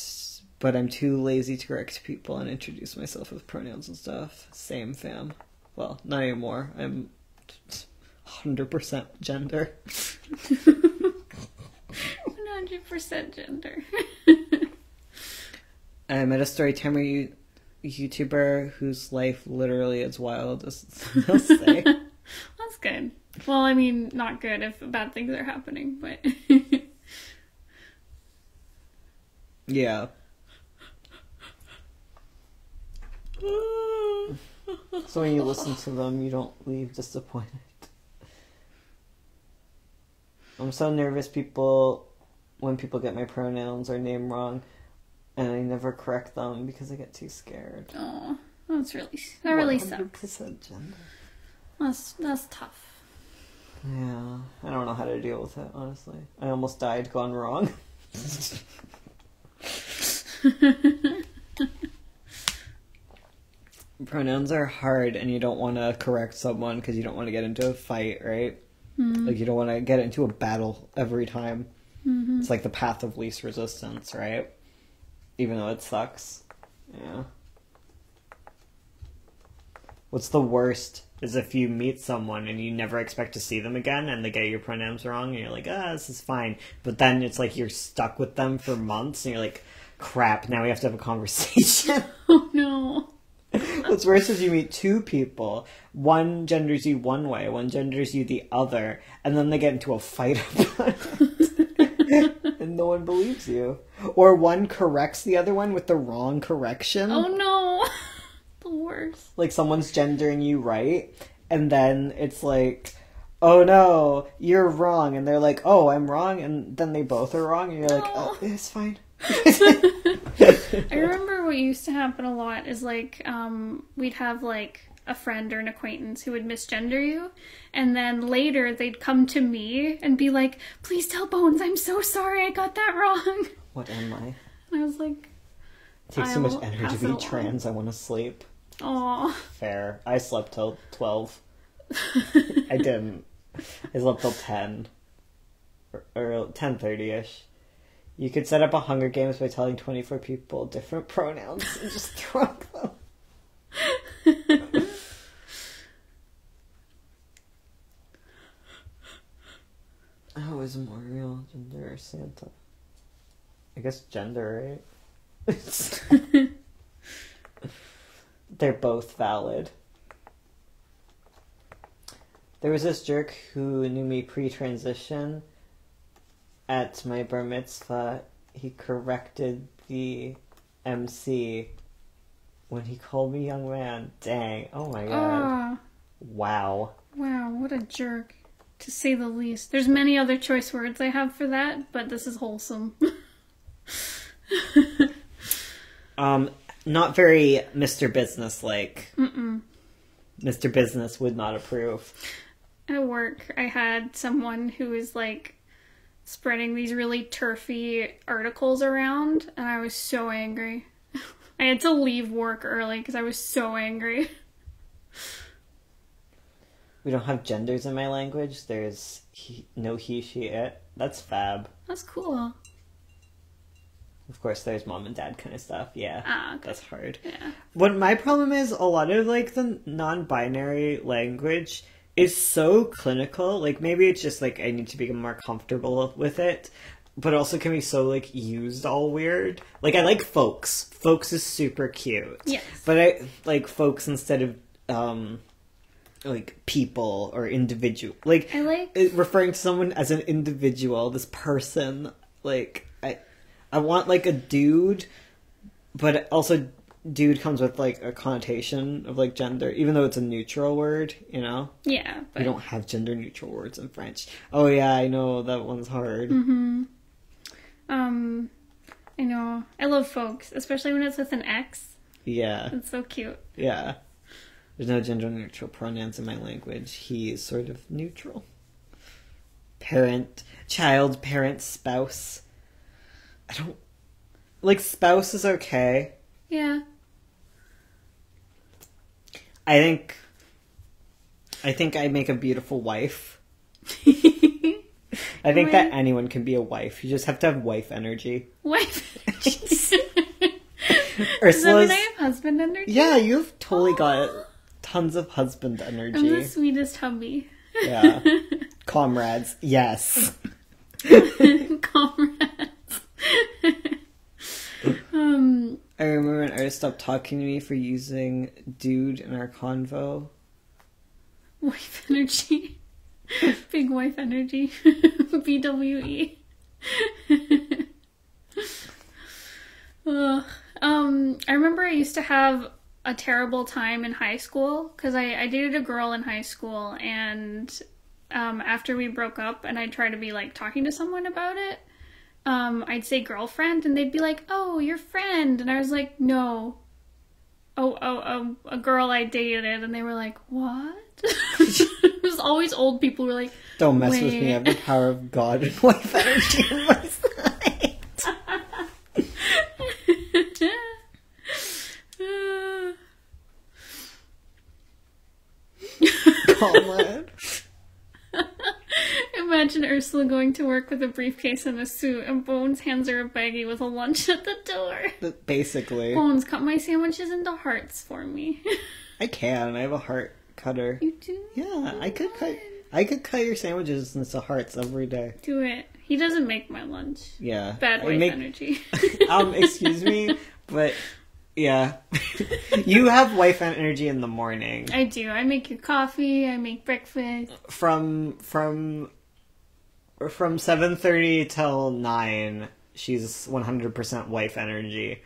but I'm too lazy to correct people and introduce myself with pronouns and stuff. Same, fam. Well, not anymore. I'm 100% gender. 100% gender. I met a storytimer YouTuber whose life literally is wild, as they'll say. That's good. Well, I mean, not good if bad things are happening, but... Yeah. So when you listen to them, you don't leave disappointed. I'm so nervous when people get my pronouns or name wrong, and I never correct them because I get too scared. Oh, that really sucks. 100% gender. That's tough. Yeah, I don't know how to deal with it, honestly. I almost died gone wrong. pronouns are hard, and you don't want to correct someone because you don't want to get into a fight, right? Mm-hmm. Like, you don't want to get into a battle every time. Mm-hmm. It's like the path of least resistance, right? Even though it sucks. Yeah. What's the worst is if you meet someone and you never expect to see them again and they get your pronouns wrong and you're like, this is fine. But then it's like you're stuck with them for months and you're like, crap, now we have to have a conversation. Oh, no. What's worse is you meet two people. One genders you one way, one genders you the other, and then they get into a fight about it. And no one believes you. Or one corrects the other one with the wrong correction. Oh, no. The worst. Like, someone's gendering you right, and then it's like, oh no, you're wrong, and they're like, oh, I'm wrong, and then they both are wrong, and you're like, oh, it's fine. I remember what used to happen a lot is, like, we'd have, like, a friend or an acquaintance who would misgender you, and then later they'd come to me and be like, please tell Bones, I'm so sorry, I got that wrong. What am I? And I was like, it takes too much energy to be trans, I want to sleep. Aww. Fair. I slept till 12. I didn't. I slept till 10. Or 10:30ish. You could set up a Hunger Games by telling 24 people different pronouns and just throw them. Oh, is Mario gender or Santa? I guess gender, right? They're both valid. There was this jerk who knew me pre-transition. At my bar mitzvah, he corrected the MC when he called me young man. Dang. Oh my god. Wow. Wow, what a jerk. To say the least. There's many other choice words I have for that, but this is wholesome. Not very Mr. Business-like. Mr. Business would not approve. At work, I had someone who was, like, spreading these really turfy articles around, and I was so angry. I had to leave work early because I was so angry. We don't have genders in my language. There's no he, she, it. That's fab. That's cool. Of course, there's mom and dad kind of stuff. Yeah, okay. That's hard. Yeah. What my problem is, a lot of, like, the non-binary language is so clinical. Like, maybe it's just, like, I need to become more comfortable with it. But it also can be so, like, used all weird. Like, I like folks. Folks is super cute. Yes. But I like folks instead of, like, people or individual. Like, I like referring to someone as an individual, this person. Like, I want, like, a dude, but also dude comes with, like, a connotation of, like, gender, even though it's a neutral word, you know? Yeah, but We don't have gender-neutral words in French. Oh, yeah, I know, that one's hard. I know. I love folks, especially when it's with an X. Yeah. It's so cute. Yeah. There's no gender-neutral pronouns in my language. He is sort of neutral. Parent, child, parent, spouse. I don't... Like, spouse is okay. Yeah. I think I make a beautiful wife. I think that anyone can be a wife. You just have to have wife energy. Wife energy. Ursula's... Does that mean I have husband energy? Yeah, you've totally got tons of husband energy. I'm the sweetest hubby. Yeah. Comrades. Yes. Comrades. I remember when artists stopped talking to me for using dude in our convo. Wife energy. Big wife energy. BWE. I remember I used to have a terrible time in high school because I dated a girl in high school, and after we broke up and I'd try to be like talking to someone about it, I'd say girlfriend and they'd be like, oh, your friend, and I was like, no. A girl I dated, and they were like, what? It was always old people who were like, don't mess with me, I have the power of God and wife energy in my side. online. Imagine Ursula going to work with a briefcase and a suit, and Bones hands her a baggie with a lunch at the door. Basically. Bones, cut my sandwiches into hearts for me. I can. I have a heart cutter. You do? Yeah, I could cut your sandwiches into hearts every day. Do it. He doesn't make my lunch. Yeah. Bad wife energy. Excuse me, but yeah. You have wife energy in the morning. I do. I make your coffee, I make breakfast. From 7:30 till 9, she's 100% wife energy,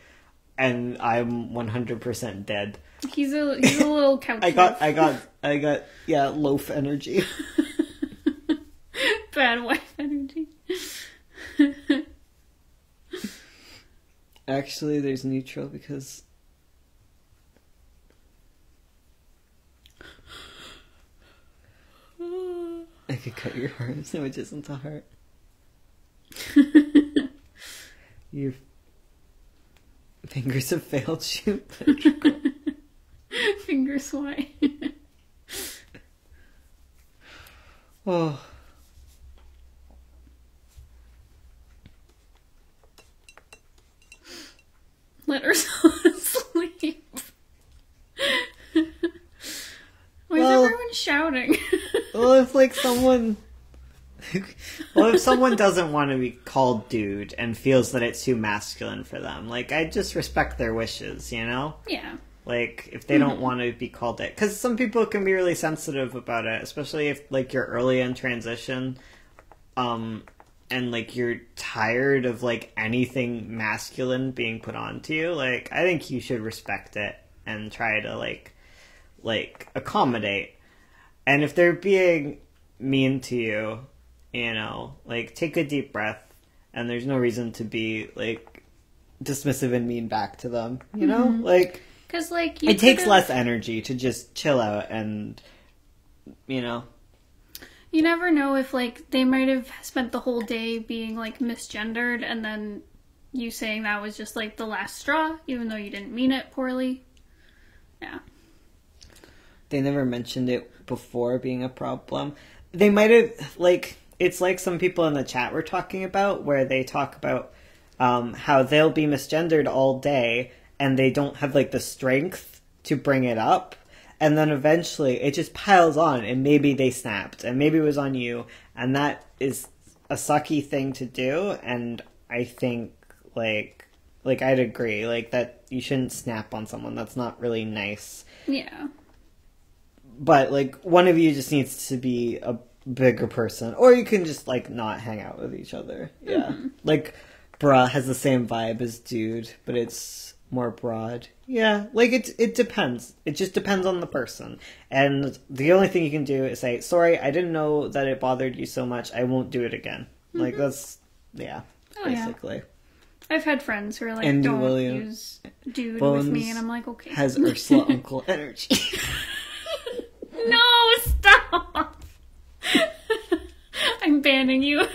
and I'm 100% dead. He's a little couch. I got loaf energy. Bad wife energy. Actually, there's neutral because I could cut your heart sandwiches into heart. Your fingers have failed you. Fingers why? Oh. Let Ursula sleep. Why is everyone shouting? Well, if someone doesn't want to be called dude and feels that it's too masculine for them, like, I just respect their wishes, you know? Yeah. Like, if they don't want to be called it. Because some people can be really sensitive about it, especially if, like, you're early in transition, and, like, you're tired of, like, anything masculine being put onto you. Like, I think you should respect it and try to, like, accommodate. And if they're being mean to you, you know, like, take a deep breath, and there's no reason to be, like, dismissive and mean back to them, you know? Like... Because, like, it takes less energy to just chill out and, you know. You never know if, like, they might have spent the whole day being, like, misgendered, and then you saying that was just, like, the last straw, even though you didn't mean it poorly. Yeah. They never mentioned it before being a problem. They might have, like, it's like some people in the chat were talking about, where they talk about how they'll be misgendered all day, and they don't have, like, the strength to bring it up. And then eventually it just piles on, and maybe they snapped, and maybe it was on you. And that is a sucky thing to do, and I think, like I'd agree, like, that you shouldn't snap on someone. That's not really nice. Yeah. But, like, one of you just needs to be a bigger person. Or you can just, like, not hang out with each other. Yeah. Like, bruh has the same vibe as dude, but it's more broad. Yeah, like, it depends. It just depends on the person. And the only thing you can do is say, sorry, I didn't know that it bothered you so much. I won't do it again. Like, that's, yeah, basically. Yeah. I've had friends who are like, Andy don't Williams, use dude Bones with me, and I'm like, okay. Has Ursula uncle energy. No, stop! I'm banning you.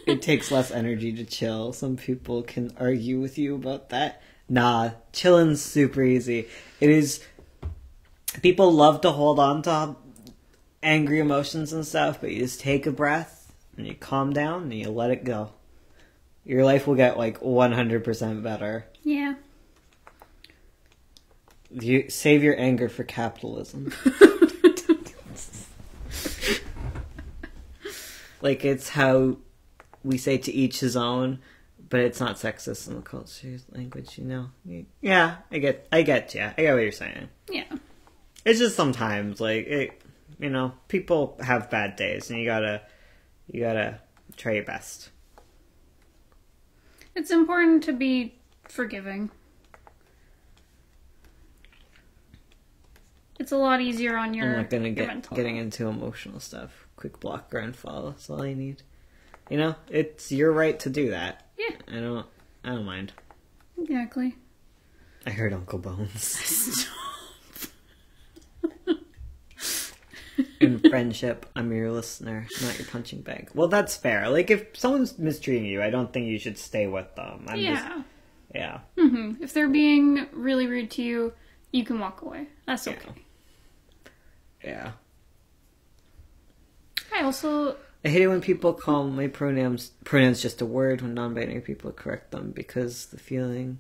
It takes less energy to chill. Some people can argue with you about that. Nah, chilling's super easy. It is... People love to hold on to angry emotions and stuff, but you just take a breath, and you calm down, and you let it go. Your life will get, like, 100% better. Yeah. You save your anger for capitalism. Like, it's how we say to each his own, but it's not sexist in the culture language, you know? Yeah, I get you. I get what you're saying. Yeah. It's just sometimes, like, you know, people have bad days, and you gotta try your best. It's important to be forgiving. It's a lot easier on your... I'm not gonna getting into emotional stuff. Quick block, unfollow. That's all I need. You know, it's your right to do that. Yeah. I don't mind. Exactly. I heard Uncle Bones. Stop. In friendship, I'm your listener, not your punching bag. Well, that's fair. Like, if someone's mistreating you, I don't think you should stay with them. Yeah. Mm-hmm. If they're being really rude to you, you can walk away. That's okay. Yeah. I hate it when people call my pronouns just a word when non-binary people correct them because the feeling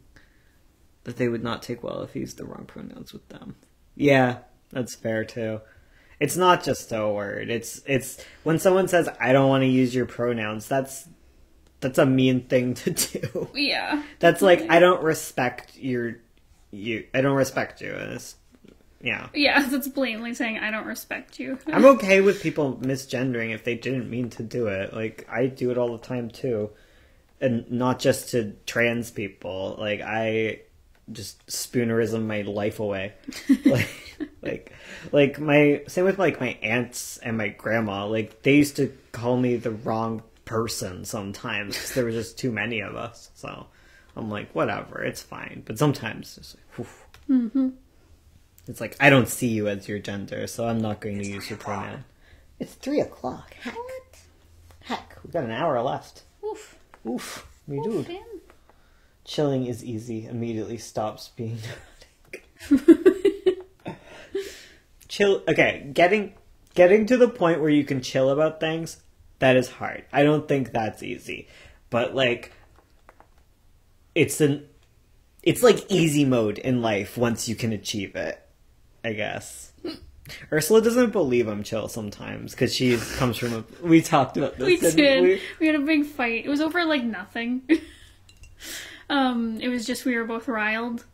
that they would not take well if you used the wrong pronouns with them. Yeah, that's fair too. It's not just a word. It's when someone says, I don't want to use your pronouns, that's a mean thing to do. Yeah. That's like, I don't respect you. I don't respect you. Yeah. Yeah, that's blatantly saying, I don't respect you. I'm okay with people misgendering if they didn't mean to do it. Like, I do it all the time too. And not just to trans people. Like, I just spoonerism my life away. Same with like my aunts and my grandma. Like, they used to call me the wrong person sometimes because there were just too many of us. So I'm like, whatever, it's fine. But sometimes it's like, whew. Mm-hmm. It's like, I don't see you as your gender, so I'm not going to use your pronoun. It's 3:00. Heck. What? Heck, we've got an hour left. Oof. Oof. Me dude. Man. Chilling is easy. Immediately stops being neurotic. Chill. Okay, getting to the point where you can chill about things, that is hard. I don't think that's easy. But, like, it's like easy mode in life once you can achieve it, I guess. Ursula doesn't believe I'm chill sometimes because she comes from we talked about this. We did. We had a big fight. It was over like nothing. It was just we were both riled.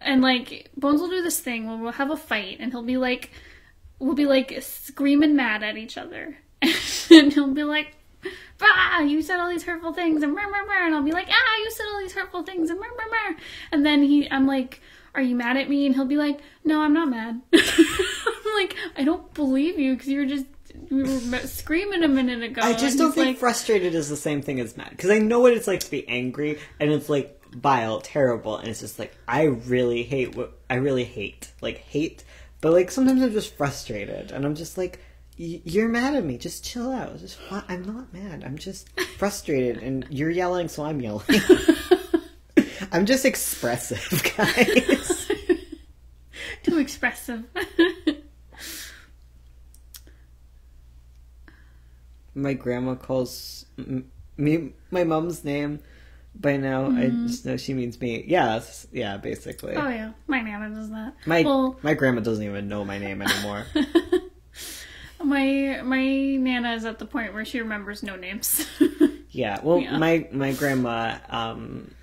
And like Bones will do this thing where we'll have a fight and we'll be like screaming mad at each other. And he'll be like, "Ah, you said all these hurtful things," and I'll be like, "Ah, you said all these hurtful things," and and then I'm like, "Are you mad at me?" And he'll be like, "No, I'm not mad." I'm like, "I don't believe you because we were screaming a minute ago." I just don't think frustrated is the same thing as mad because I know what it's like to be angry and it's like vile, terrible, and it's just like I really hate, but like sometimes I'm just frustrated and I'm just like, you're mad at me. Just chill out. I'm not mad. I'm just frustrated, and you're yelling, so I'm yelling. I'm just expressive, guys. Too expressive. My grandma calls me my mom's name. By now, I just know she means me. Yeah, basically. Oh yeah, my nana does that. My grandma doesn't even know my name anymore. My nana is at the point where she remembers no names. Yeah, well, yeah. My grandma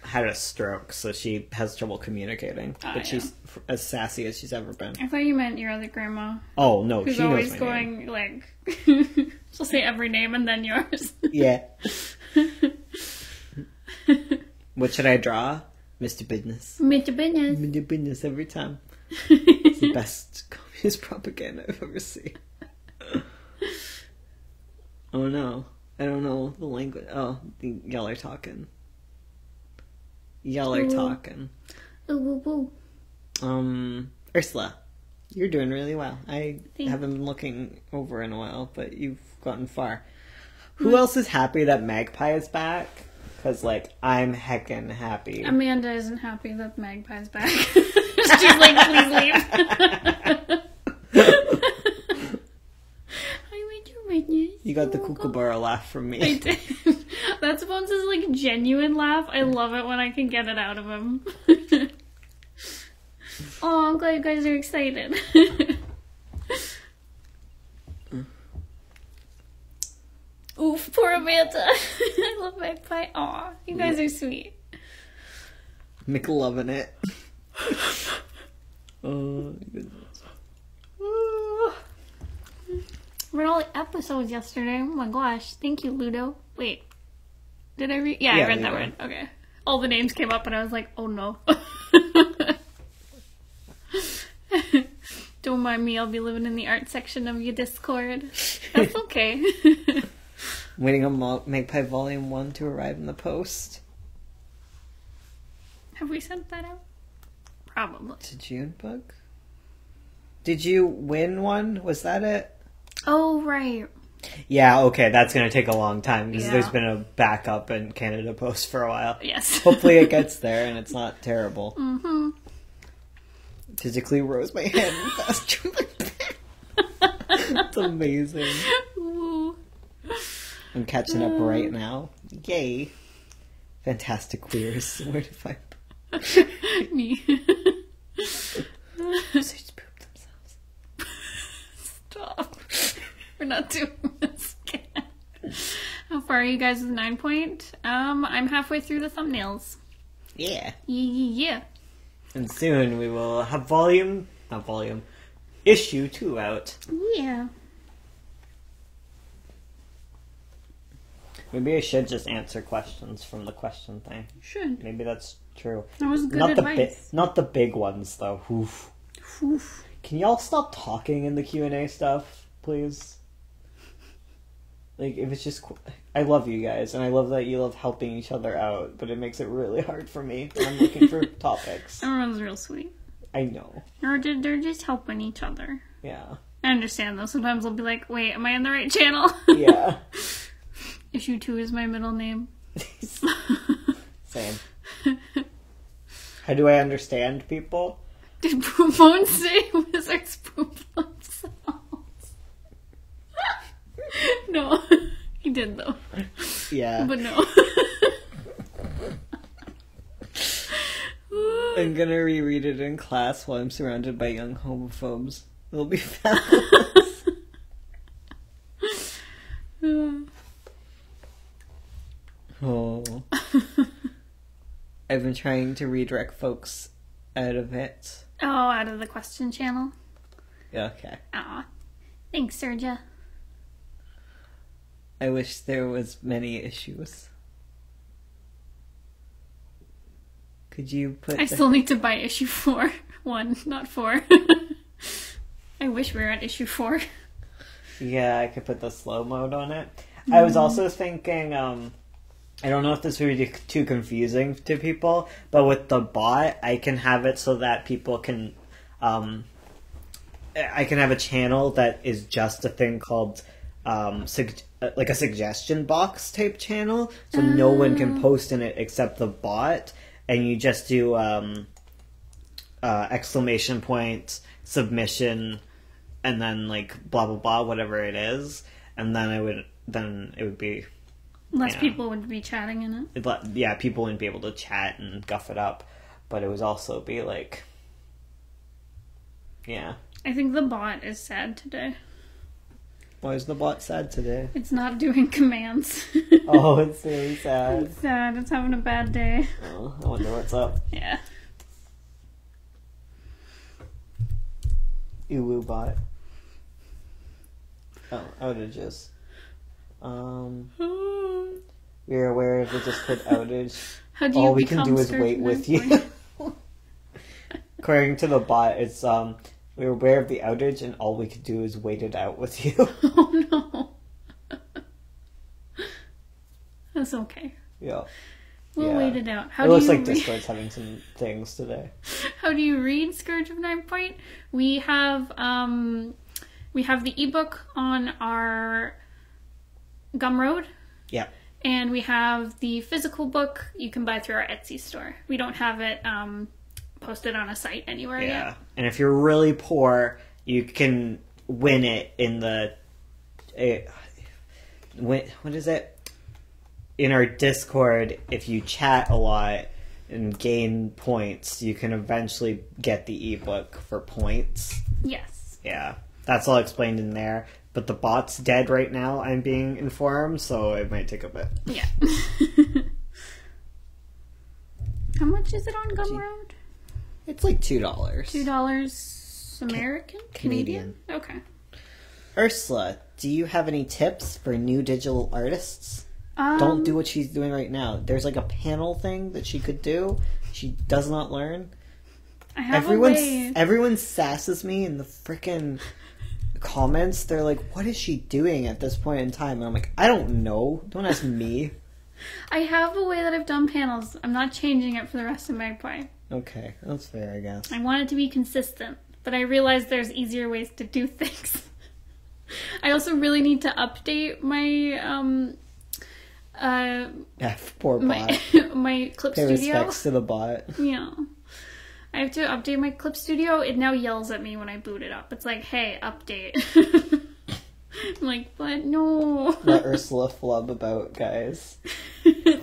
had a stroke, so she has trouble communicating. But she's as sassy as she's ever been. I thought you meant your other grandma. Oh no, who's she knows always my going name. Like, she'll say every name and then yours. Yeah. What should I draw? Mr. Business. Mr. Business. Mr. Business every time. It's the best communist propaganda I've ever seen. Oh no. I don't know the language. Oh, y'all are talking. Ooh, Ursula, you're doing really well. I haven't been looking over in a while, but you've gotten far. Who else is happy that Magpie is back? Because, like, I'm heckin' happy. Amanda isn't happy that Magpie's back. She's like, please leave. You got the kookaburra laugh from me. I did. That's Bones' like genuine laugh. I love it when I can get it out of him. Oh, I'm glad you guys are excited. Oof, poor Amanda. I love Magpie. Aw, you guys are sweet. McLovin' it. Oh, goodness. Read all the episodes yesterday. Oh my gosh. Thank you, Ludo. Wait. Did I read? Yeah, I read that one. Okay. All the names came up and I was like, oh no. Don't mind me. I'll be living in the art section of your Discord. That's okay. Waiting on Magpie Volume 1 to arrive in the post. Have we sent that out? Probably. To Junebug? Did you win one? Was that it? Oh, right. Yeah, okay, that's going to take a long time because there's been a backup in Canada Post for a while. Yes. Hopefully it gets there and it's not terrible. Mm-hmm. physically rose my hand faster. It's amazing. Ooh. I'm catching up right now. Yay. Fantastic queers. Where to find Me. They just poop themselves. Stop. We're not doing this again. How far are you guys with 9 point? I'm halfway through the thumbnails. Yeah. Yeah. And soon we will have issue 2 out. Yeah. Maybe I should just answer questions from the question thing. Should. Maybe that's true. That was good advice. Not the big ones, though. Oof. Oof. Can y'all stop talking in the Q&A stuff, please? Like, if it's just... I love you guys, and I love that you love helping each other out, but it makes it really hard for me when I'm looking for topics. Everyone's real sweet. I know. They're just helping each other. Yeah. I understand, though. Sometimes I'll be like, wait, am I in the right channel? Yeah. Issue 2 is my middle name. Same. How do I understand people? Did Poop Bones say wizards poop themselves? No. He did, though. Yeah. But no. I'm gonna reread it in class while I'm surrounded by young homophobes. It'll be fabulous. Oh. I've been trying to redirect folks out of it. Oh, out of the question channel? Yeah, okay. Aw. Thanks, Serja. I wish there was many issues. Could you put... I still need to buy issue 4. 1, not 4. I wish we were at issue 4. Yeah, I could put the slow mode on it. I was also thinking, I don't know if this would be too confusing to people, but with the bot, I can have it so that people can, I can have a channel that is just a thing called, like a suggestion box type channel, so no one can post in it except the bot, and you just do, exclamation point, submission, and then like blah blah blah, whatever it is, and then it would be... Less people would be chatting in it. Yeah, people wouldn't be able to chat and guff it up, but it would also be like, yeah. I think the bot is sad today. Why is the bot sad today? It's not doing commands. Oh, it's really sad. It's sad. It's having a bad day. Oh, I wonder what's up. Yeah. Uwu bot. Oh, outages. We are aware of the Discord outage. How do you all we can do is wait with you. According to the bot, it's we're aware of the outage and all we can do is wait it out with you. Oh no. That's okay. Yeah. We'll wait it out. It looks like Discord's having some things today. How do you read Scourge of 9 Point? We have the ebook on our Gumroad. Yeah. And we have the physical book you can buy through our Etsy store. We don't have it posted on a site anywhere yet. And if you're really poor, you can win it in the... what is it? In our Discord, if you chat a lot and gain points, you can eventually get the ebook for points. Yes. Yeah. That's all explained in there. But the bot's dead right now, I'm being informed, so it might take a bit. Yeah. How much is it on Gumroad? It's like $2. $2 American? Canadian? Okay. Ursula, do you have any tips for new digital artists? Don't do what she's doing right now. There's like a panel thing that she could do. She does not learn. I have a way. Everyone sasses me in the frickin' comments. They're like, what is she doing at this point in time? And I'm like, I don't know. Don't ask me. I have a way that I've done panels. I'm not changing it for the rest of Magpie. Okay, that's fair, I guess. I want it to be consistent, but I realized there's easier ways to do things. I also really need to update my poor bot. my Clip Pay Studio. respects to the bot. Yeah. I have to update my Clip Studio. It now yells at me when I boot it up. It's like, hey, update. I'm like, but no. Let Ursula flub about, guys.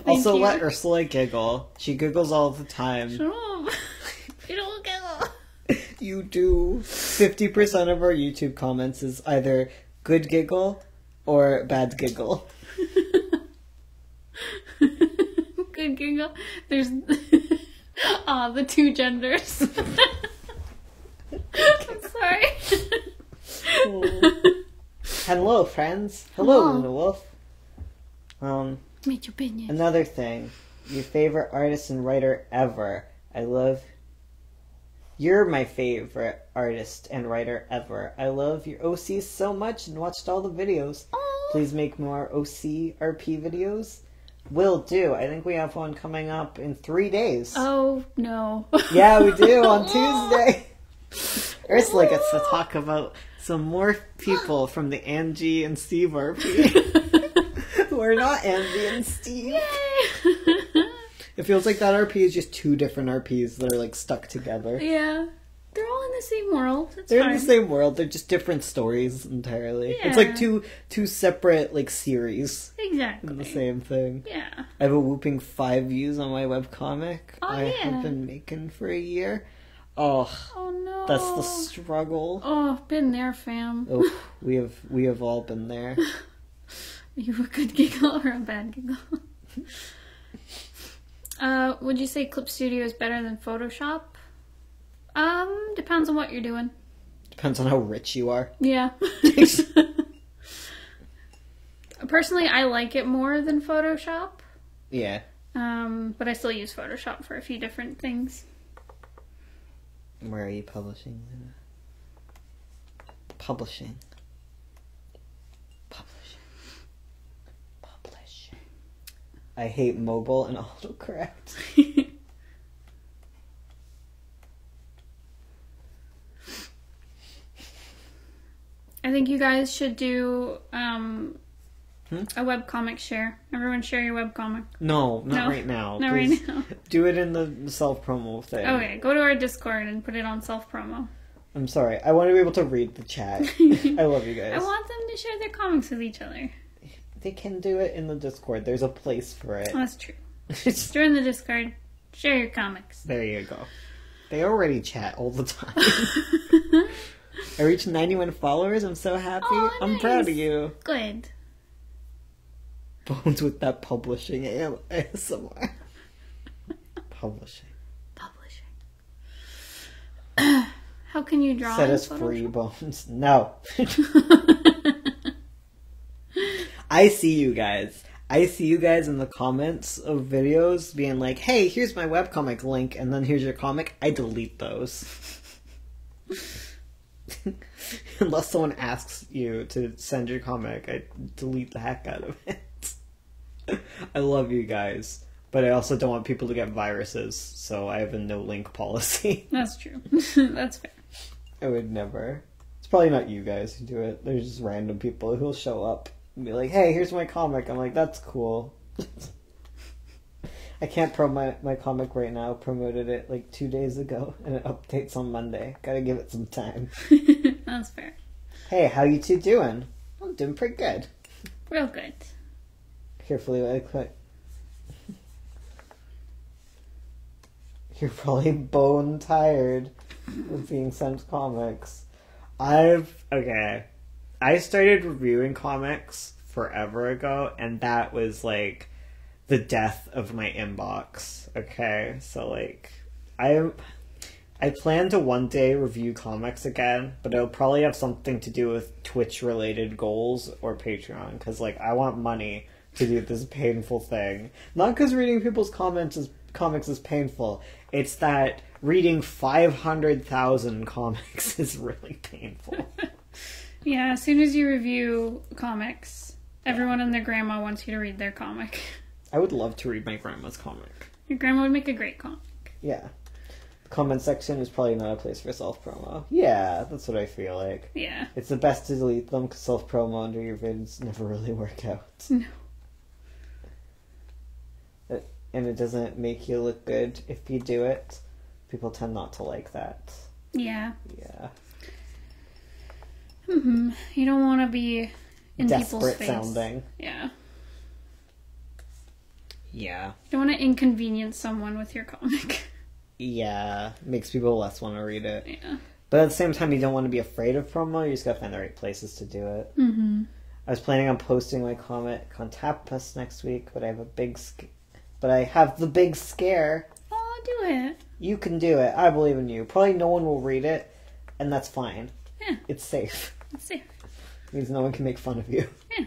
Also, let Ursula giggle. She giggles all the time. Shut up. You don't giggle. You do. 50% of our YouTube comments is either good giggle or bad giggle. Good giggle. There's the two genders. I'm sorry. Hello, friends. Hello, Luna Wolf. Meet your opinion. Another thing. Your favorite artist and writer ever. You're my favorite artist and writer ever. I love your OCs so much and watched all the videos. Aww. Please make more OC RP videos. Will do. I think we have one coming up in 3 days. Oh, no. Yeah, we do on Tuesday. Ursula gets to talk about some more people from the Angie and Steve RP. Who are not Angie and Steve. Yay! It feels like that RP is just two different RPs that are like stuck together. Yeah. They're all in the same world. They're in the same world. They're just different stories entirely. Yeah. It's like two separate like series. Exactly. In the same thing. Yeah. I have a whooping 5 views on my webcomic. I have been making for a year. Oh no. That's the struggle. Oh, been there, fam. Oh, we have all been there. Are you a good giggle or a bad giggle? Would you say Clip Studio is better than Photoshop? Depends on what you're doing. Depends on how rich you are. Yeah. Personally, I like it more than Photoshop. Yeah. But I still use Photoshop for a few different things. Where are you publishing? Publishing. I hate mobile and autocorrect. I think you guys should do a webcomic share. Everyone share your webcomic. No, not right now. Not right now. Do it in the self-promo thing. Okay, go to our Discord and put it on self-promo. I'm sorry. I want to be able to read the chat. I love you guys. I want them to share their comics with each other. They can do it in the Discord. There's a place for it. That's true. Join the Discord. Share your comics. There you go. They already chat all the time. I reached 91 followers. I'm so happy. Oh, I'm proud of you. Good. Bones with that publishing ASMR. Publishing. How can you draw? Set us free, Bones. No. I see you guys. I see you guys in the comments of videos being like, hey, here's my webcomic link, and then here's your comic. I delete those. Unless someone asks you to send your comic, I delete the heck out of it. I love you guys, but I also don't want people to get viruses, so I have a no-link policy. That's true. That's fair. I would never. It's probably not you guys who do it. There's just random people who'll show up and be like, hey, here's my comic. I'm like, that's cool. I can't promote my comic right now. Promoted it like 2 days ago, and it updates on Monday. Gotta give it some time. That's fair. Hey, how you two doing? I'm doing pretty good. Real good. Carefully, I quit. You're probably bone tired of being sent comics. I started reviewing comics forever ago, and that was like the death of my inbox. Okay, so like I plan to one day review comics again, but it'll probably have something to do with Twitch related goals or Patreon, because like I want money to do this painful thing. Not because reading people's comics is painful. It's that reading 500,000 comics is really painful. Yeah, as soon as you review comics, everyone and their grandma wants you to read their comic. I would love to read my grandma's comic. Your grandma would make a great comic. Yeah. The comment section is probably not a place for self-promo. Yeah, that's what I feel like. Yeah. It's the best to delete them because self-promo under your vids never really work out. No. And it doesn't make you look good if you do it. people tend not to like that. Yeah. Yeah. Mm-hmm. You don't want to be in people's face. Desperate sounding. Yeah. Yeah. You don't want to inconvenience someone with your comic. Yeah. Makes people less want to read it. Yeah. But at the same time, you don't want to be afraid of promo. You just gotta find the right places to do it. Mm-hmm. I was planning on posting my comic on Tapas next week, but I have the big scare. Oh, do it. You can do it. I believe in you. Probably no one will read it, and that's fine. Yeah. It's safe. It's safe. It means no one can make fun of you. Yeah.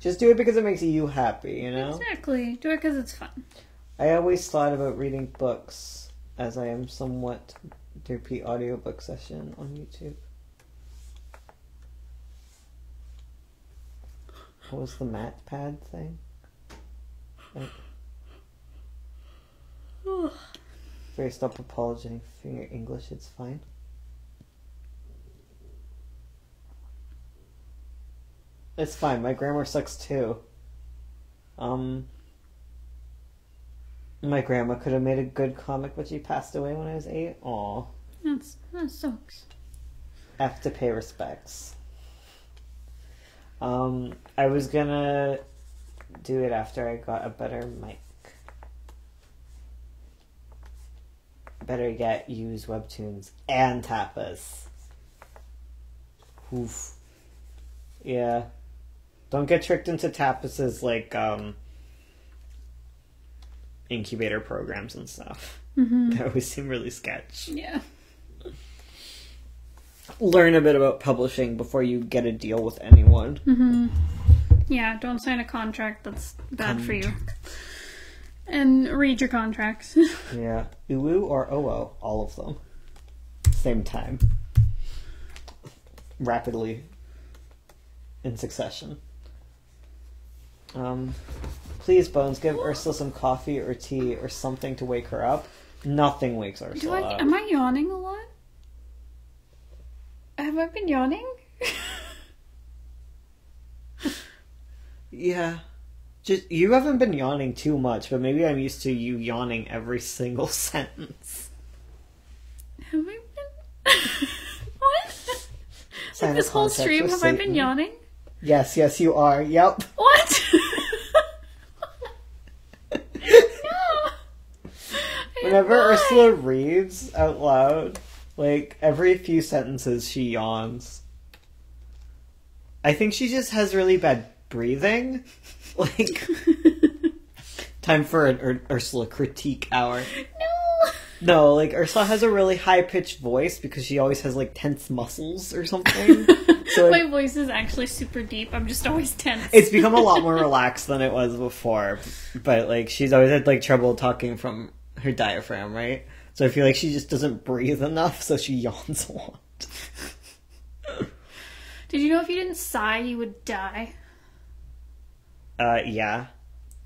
Just do it because it makes you happy, you know? Exactly. Do it because it's fun. I always thought about reading books, as I am somewhat to repeat audiobook session on YouTube. What was the mat pad thing? Very stop apologizing for your English, it's fine. It's fine, my grammar sucks too. My grandma could have made a good comic, but she passed away when I was 8. Aw. That sucks. I have to pay respects. I was gonna do it after I got a better mic. Better yet, use Webtoons and Tapas. Oof. Yeah. Don't get tricked into Tapas's, incubator programs and stuff. Mm-hmm. That always seem really sketch. Yeah. Learn a bit about publishing before you get a deal with anyone. Mm-hmm. Yeah, don't sign a contract that's bad for you. And read your contracts. Yeah. UU or OO, all of them. Same time. Rapidly. In succession. Please, Bones, give Ursula some coffee or tea or something to wake her up. Nothing wakes Ursula up. Am I yawning a lot? Have I been yawning? Yeah. You haven't been yawning too much, but maybe I'm used to you yawning every single sentence. Have I been? What? Like this whole stream, have I been yawning? Yes, you are. Yep. What? Whenever Ursula reads out loud, every few sentences she yawns. I think she just has really bad breathing. Time for an Ursula critique hour. No, Ursula has a really high-pitched voice because she always has, tense muscles or something. So my voice is actually super deep. I'm just always tense. It's become a lot more relaxed than it was before. But, she's always had, trouble talking from her diaphragm, right? So I feel like she just doesn't breathe enough, so she yawns a lot. Did you know if you didn't sigh, you would die? Yeah.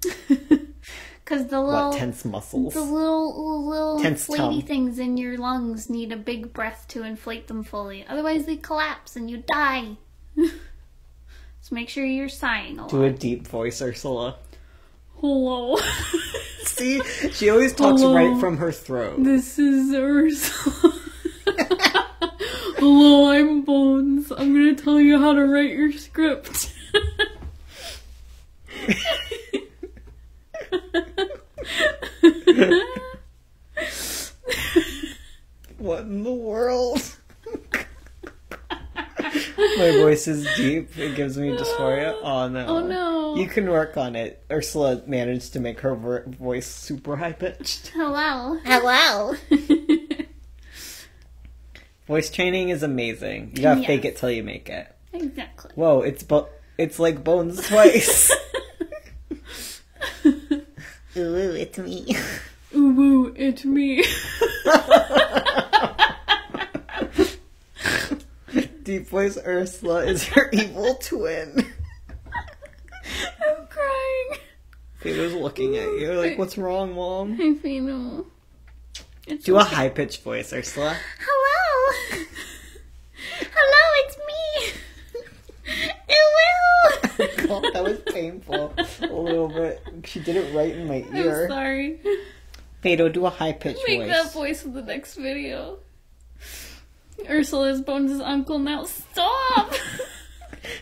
Because the little... What, tense muscles? The little tense inflaty tongue. things in your lungs need a big breath to inflate them fully. Otherwise they collapse and you die. So make sure you're sighing a lot. Do a deep voice, Ursula. Hello. See? She always talks right from her throat. This is Ursula. Hello, I'm Bones. I'm gonna tell you how to write your script. What in the world? My voice is deep. It gives me dysphoria. Oh no. Oh no. You can work on it. Ursula managed to make her voice super high pitched. Hello. Voice training is amazing. You gotta fake it till you make it. Exactly. Whoa, it's like Bones twice. Ooh, it's me. Ooh, it's me. Deep voice Ursula is her evil twin. I'm crying. Fato's looking at you like, what's wrong, Mom? Hi, Fato. Do a high-pitched voice, Ursula. Hello. Hello, it's me. Ooh. God, that was painful. A little bit. She did it right in my ear. I'm sorry. Beto, do a high-pitched voice. Make that voice in the next video. Ursula's Bones' uncle now. Stop!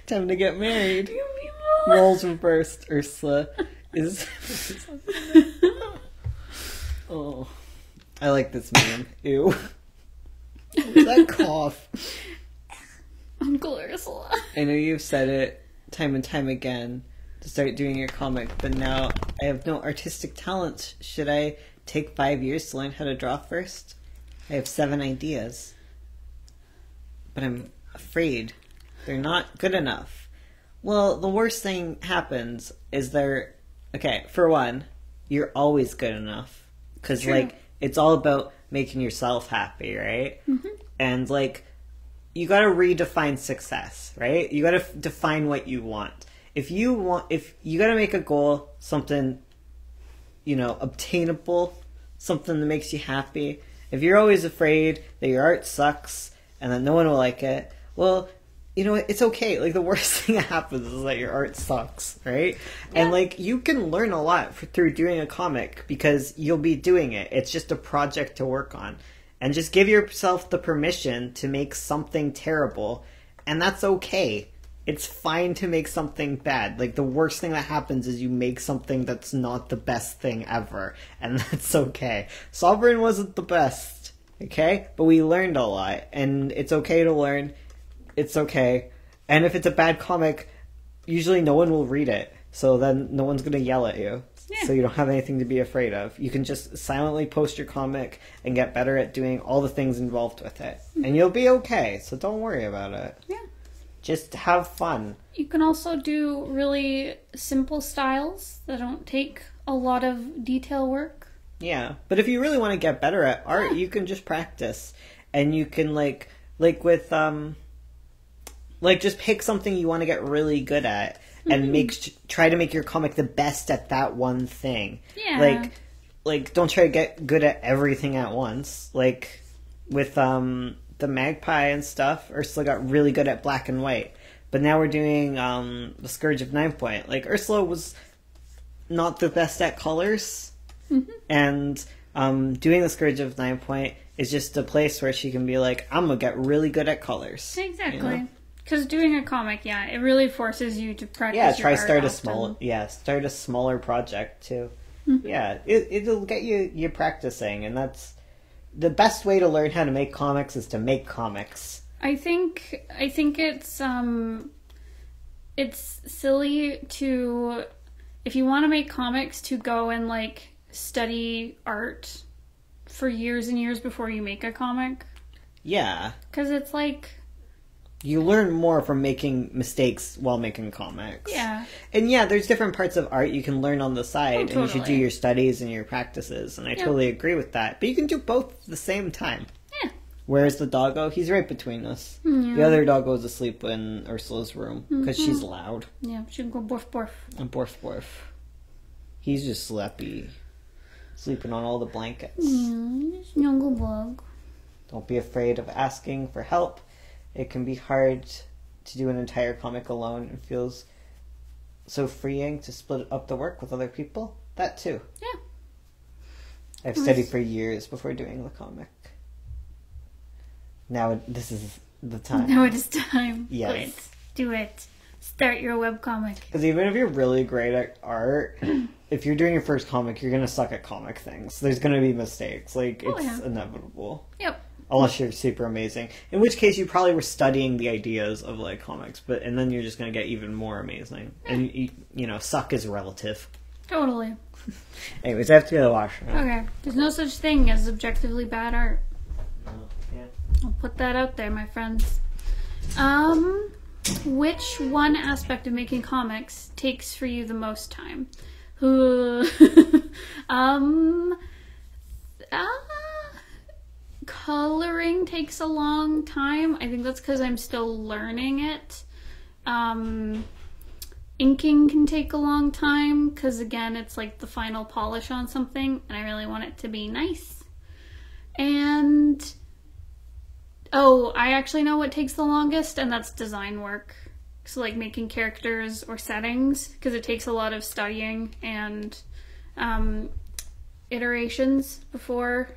Time to get married. Roles reversed. Ursula is... Oh. I like this meme. Ew. That cough. Uncle Ursula. I know you've said it time and time again to start doing your comic, but now I have no artistic talent. Should I take 5 years to learn how to draw first? I have 7 ideas. But I'm afraid they're not good enough. Well, the worst thing happens is they're... Okay, for one, you're always good enough. Because, like, it's all about making yourself happy, right? Mm-hmm. And, like, you gotta redefine success, right? You gotta define what you want. If you gotta make a goal, something, you know, obtainable, something that makes you happy. If you're always afraid that your art sucks and that no one will like it, well, you know, it's okay. Like, the worst thing that happens is that your art sucks, right? Yeah. And, like, you can learn a lot through doing a comic because you'll be doing it. It's just a project to work on. And just give yourself the permission to make something terrible, and that's okay. It's fine to make something bad. Like, the worst thing that happens is you make something that's not the best thing ever, and that's okay. Sovereign wasn't the best, okay? But we learned a lot, and it's okay to learn. It's okay. And if it's a bad comic, usually no one will read it, so then no one's gonna yell at you. Yeah. So you don't have anything to be afraid of. You can just silently post your comic and get better at doing all the things involved with it. Mm-hmm. And you'll be okay, so don't worry about it. Yeah. Just have fun. You can also do really simple styles that don't take a lot of detail work. Yeah, but if you really want to get better at art, you can just practice. And you can, like with, just pick something you want to get really good at. And try to make your comic the best at that one thing. Yeah. Like don't try to get good at everything at once. Like with the Magpie and stuff, Ursula got really good at black and white. But now we're doing the Scourge of 9 Point. Like, Ursula was not the best at colors. Mm-hmm. And doing the Scourge of 9 Point is just a place where she can be like, I'm gonna get really good at colors. Exactly. You know? Because doing a comic, it really forces you to practice. Yeah, start a smaller project too. Mm-hmm. Yeah, it'll get you practicing, and that's the best way to learn how to make comics is to make comics. I think it's silly to, if you want to make comics, to go and like study art for years and years before you make a comic. Yeah, because it's like. You learn more from making mistakes while making comics. Yeah. And yeah, there's different parts of art you can learn on the side. Totally. And you should do your studies and your practices. And I totally agree with that. But you can do both at the same time. Yeah. Where's the doggo? He's right between us. Yeah. The other doggo's asleep in Ursula's room. Because she's loud. Yeah, she can go borf borf. And borf borf. He's just sleepy. Sleeping on all the blankets. Jungle bug. Don't be afraid of asking for help. It can be hard to do an entire comic alone. It feels so freeing to split up the work with other people. That too. Yeah. I've studied for years before doing the comic. Now this is the time. Now it is time. Yes. Do it. Start your webcomic. Because even if you're really great at art, if you're doing your first comic, you're going to suck at comic things. There's going to be mistakes. Like, it's inevitable. Yep. Unless you're super amazing. In which case, you probably were studying the ideas of, like, comics. And then you're just going to get even more amazing. And, you know, suck is relative. Totally. Anyways, I have to go to the washroom. Okay. There's no such thing as objectively bad art. Yeah. I'll put that out there, my friends. Which one aspect of making comics takes for you the most time? Coloring takes a long time. I think that's because I'm still learning it. Inking can take a long time because, again, it's like the final polish on something and I really want it to be nice. And I actually know what takes the longest, and that's design work. So like making characters or settings, because it takes a lot of studying, and iterations before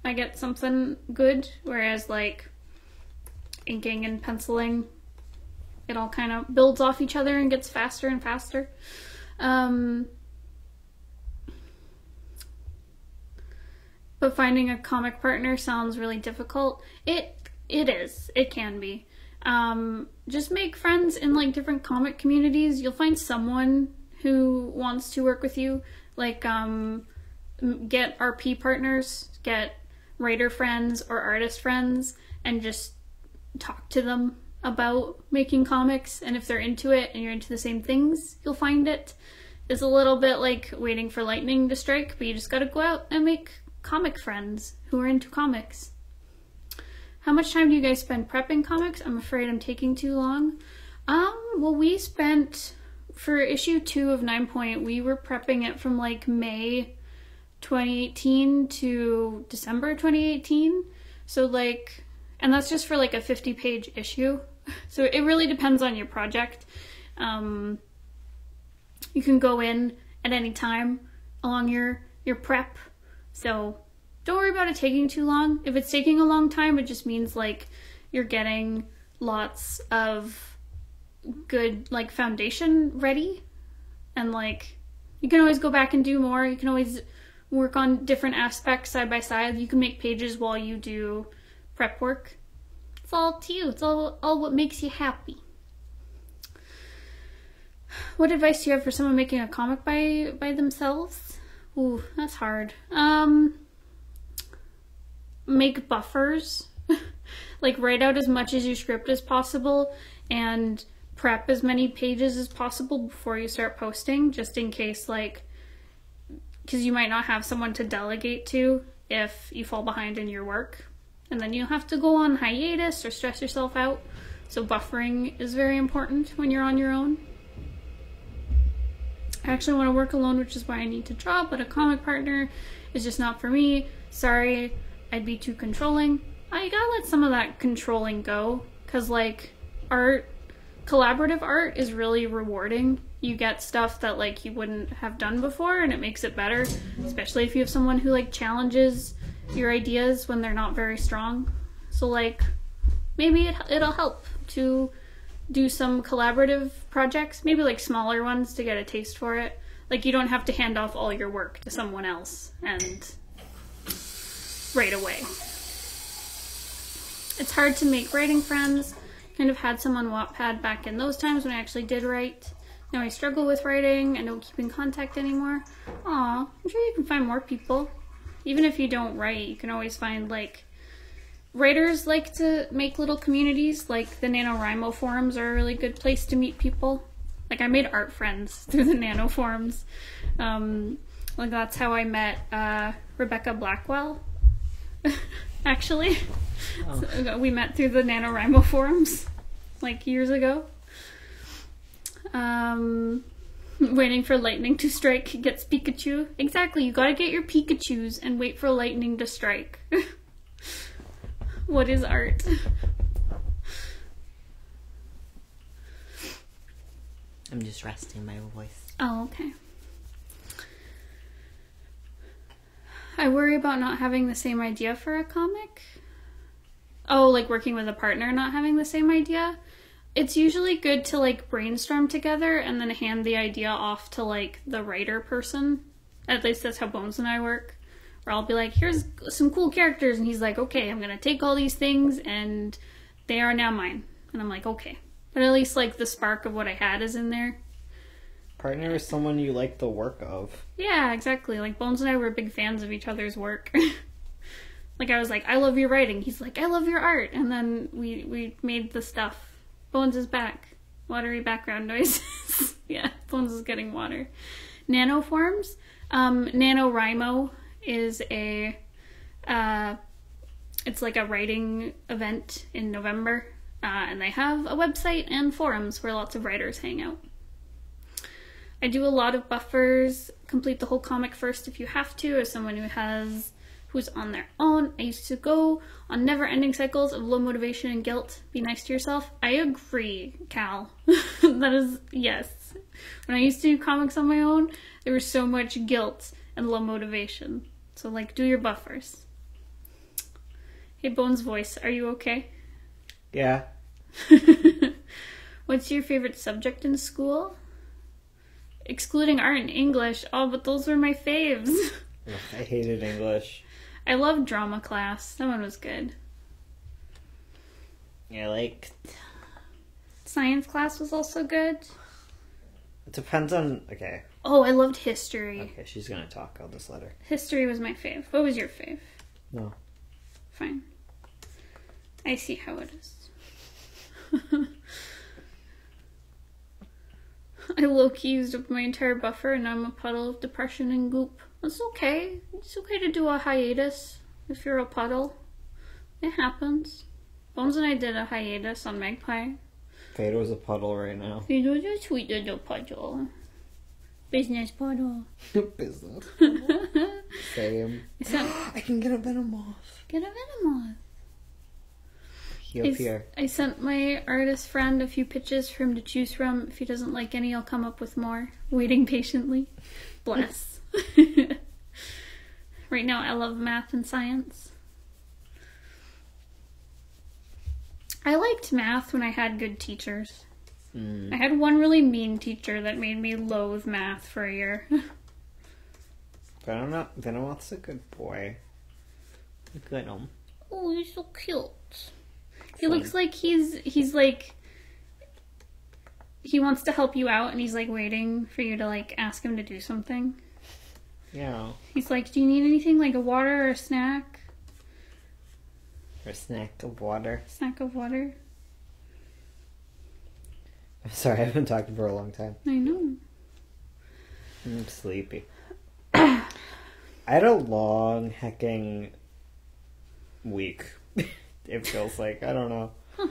I get something good, whereas like inking and penciling, it all kind of builds off each other and gets faster and faster. But finding a comic partner sounds really difficult. It is. It can be. Just make friends in like different comic communities. You'll find someone who wants to work with you. Like, get RP partners, get writer friends or artist friends, and just talk to them about making comics. And if they're into it and you're into the same things, you'll find it. It's a little bit like waiting for lightning to strike, but you just gotta go out and make comic friends who are into comics. How much time do you guys spend prepping comics? I'm afraid I'm taking too long. Well, we spent, for issue 2 of 9 Point, we were prepping it from like May 2018 to December 2018. So like, and that's just for like a 50-page issue. So it really depends on your project. You can go in at any time along your prep. So don't worry about it taking too long. If it's taking a long time, it just means like you're getting lots of good like foundation ready, and like you can always go back and do more. You can always work on different aspects side by side. You can make pages while you do prep work. It's all up to you. It's all what makes you happy. What advice do you have for someone making a comic by themselves? Ooh, that's hard. Make buffers. Like, write out as much as your script as possible and prep as many pages as possible before you start posting, just in case, like, because you might not have someone to delegate to if you fall behind in your work. And then you'll have to go on hiatus or stress yourself out. So buffering is very important when you're on your own. I actually want to work alone, which is why I need to draw, but a comic partner is just not for me. Sorry, I'd be too controlling. I gotta let some of that controlling go, because like collaborative art is really rewarding. You get stuff that like you wouldn't have done before, and it makes it better, especially if you have someone who like challenges your ideas when they're not very strong. So like maybe it'll help to do some collaborative projects, maybe like smaller ones to get a taste for it. Like you don't have to hand off all your work to someone else and right away. It's hard to make writing friends. Kind of had some on Wattpad back in those times when I actually did write. Now I struggle with writing and don't keep in contact anymore. Aw, I'm sure you can find more people. Even if you don't write, you can always find like writers like to make little communities. Like the NaNoWriMo forums are a really good place to meet people. Like I made art friends through the Nano forums. Like that's how I met Rebecca Blackwell. Actually, oh. So we met through the NaNoWriMo forums like years ago. Waiting for lightning to strike gets Pikachu. Exactly, you gotta get your Pikachus and wait for lightning to strike. What is art? I'm just resting my voice. Oh, okay. I worry about not having the same idea for a comic. Oh, like working with a partner not having the same idea? It's usually good to like brainstorm together and then hand the idea off to like the writer person. At least that's how Bones and I work. Where I'll be like, here's some cool characters, and he's like, okay, I'm gonna take all these things and they are now mine. And I'm like, okay. But at least like the spark of what I had is in there. Partner is someone you like the work of. Yeah, exactly. Like Bones and I were big fans of each other's work. Like I was like, I love your writing. He's like, I love your art. And then we made the stuff. Bones is back. Watery background noises. Yeah, Bones is getting water. Nano forms. NaNoWriMo is it's like a writing event in November. And they have a website and forums where lots of writers hang out. I do a lot of buffers. Complete the whole comic first if you have to, as someone who's on their own. I used to go on never-ending cycles of low motivation and guilt. Be nice to yourself. I agree, Cal. That is, yes. When I used to do comics on my own, there was so much guilt and low motivation. So, like, do your buffers. Hey, Bones Voice, are you okay? Yeah. What's your favorite subject in school? Excluding art and English. Oh, but those were my faves. I hated English. I loved drama class. That one was good. Yeah, like... Science class was also good. It depends on... Okay. Oh, I loved history. Okay, she's gonna talk. I'll just let her. History was my fave. What was your fave? No. Fine. I see how it is. I low-key used up my entire buffer and I'm a puddle of depression and goop. That's okay. It's okay to do a hiatus if you're a puddle. It happens. Bones and I did a hiatus on Magpie. Fado's a puddle right now. Fado's a sweet little puddle. Business puddle. Business puddle. Same. I can get a Venomoth. Get a Venomoth. Here. I sent my artist friend a few pitches for him to choose from. If he doesn't like any, I'll come up with more. Waiting patiently. Bless. Right now, I love math and science. I liked math when I had good teachers. I had one really mean teacher that made me loathe math for a year. Venomoth's a good boy. Look at him. Oh, he's so cute. He looks like he's like, he wants to help you out and he's like waiting for you to like ask him to do something. Yeah. He's like, do you need anything, like a water or a snack? Or a snack of water. Snack of water. I'm sorry, I've been talking for a long time. I know. I'm sleepy. I had a long hecking week. It feels like, I don't know. Huh.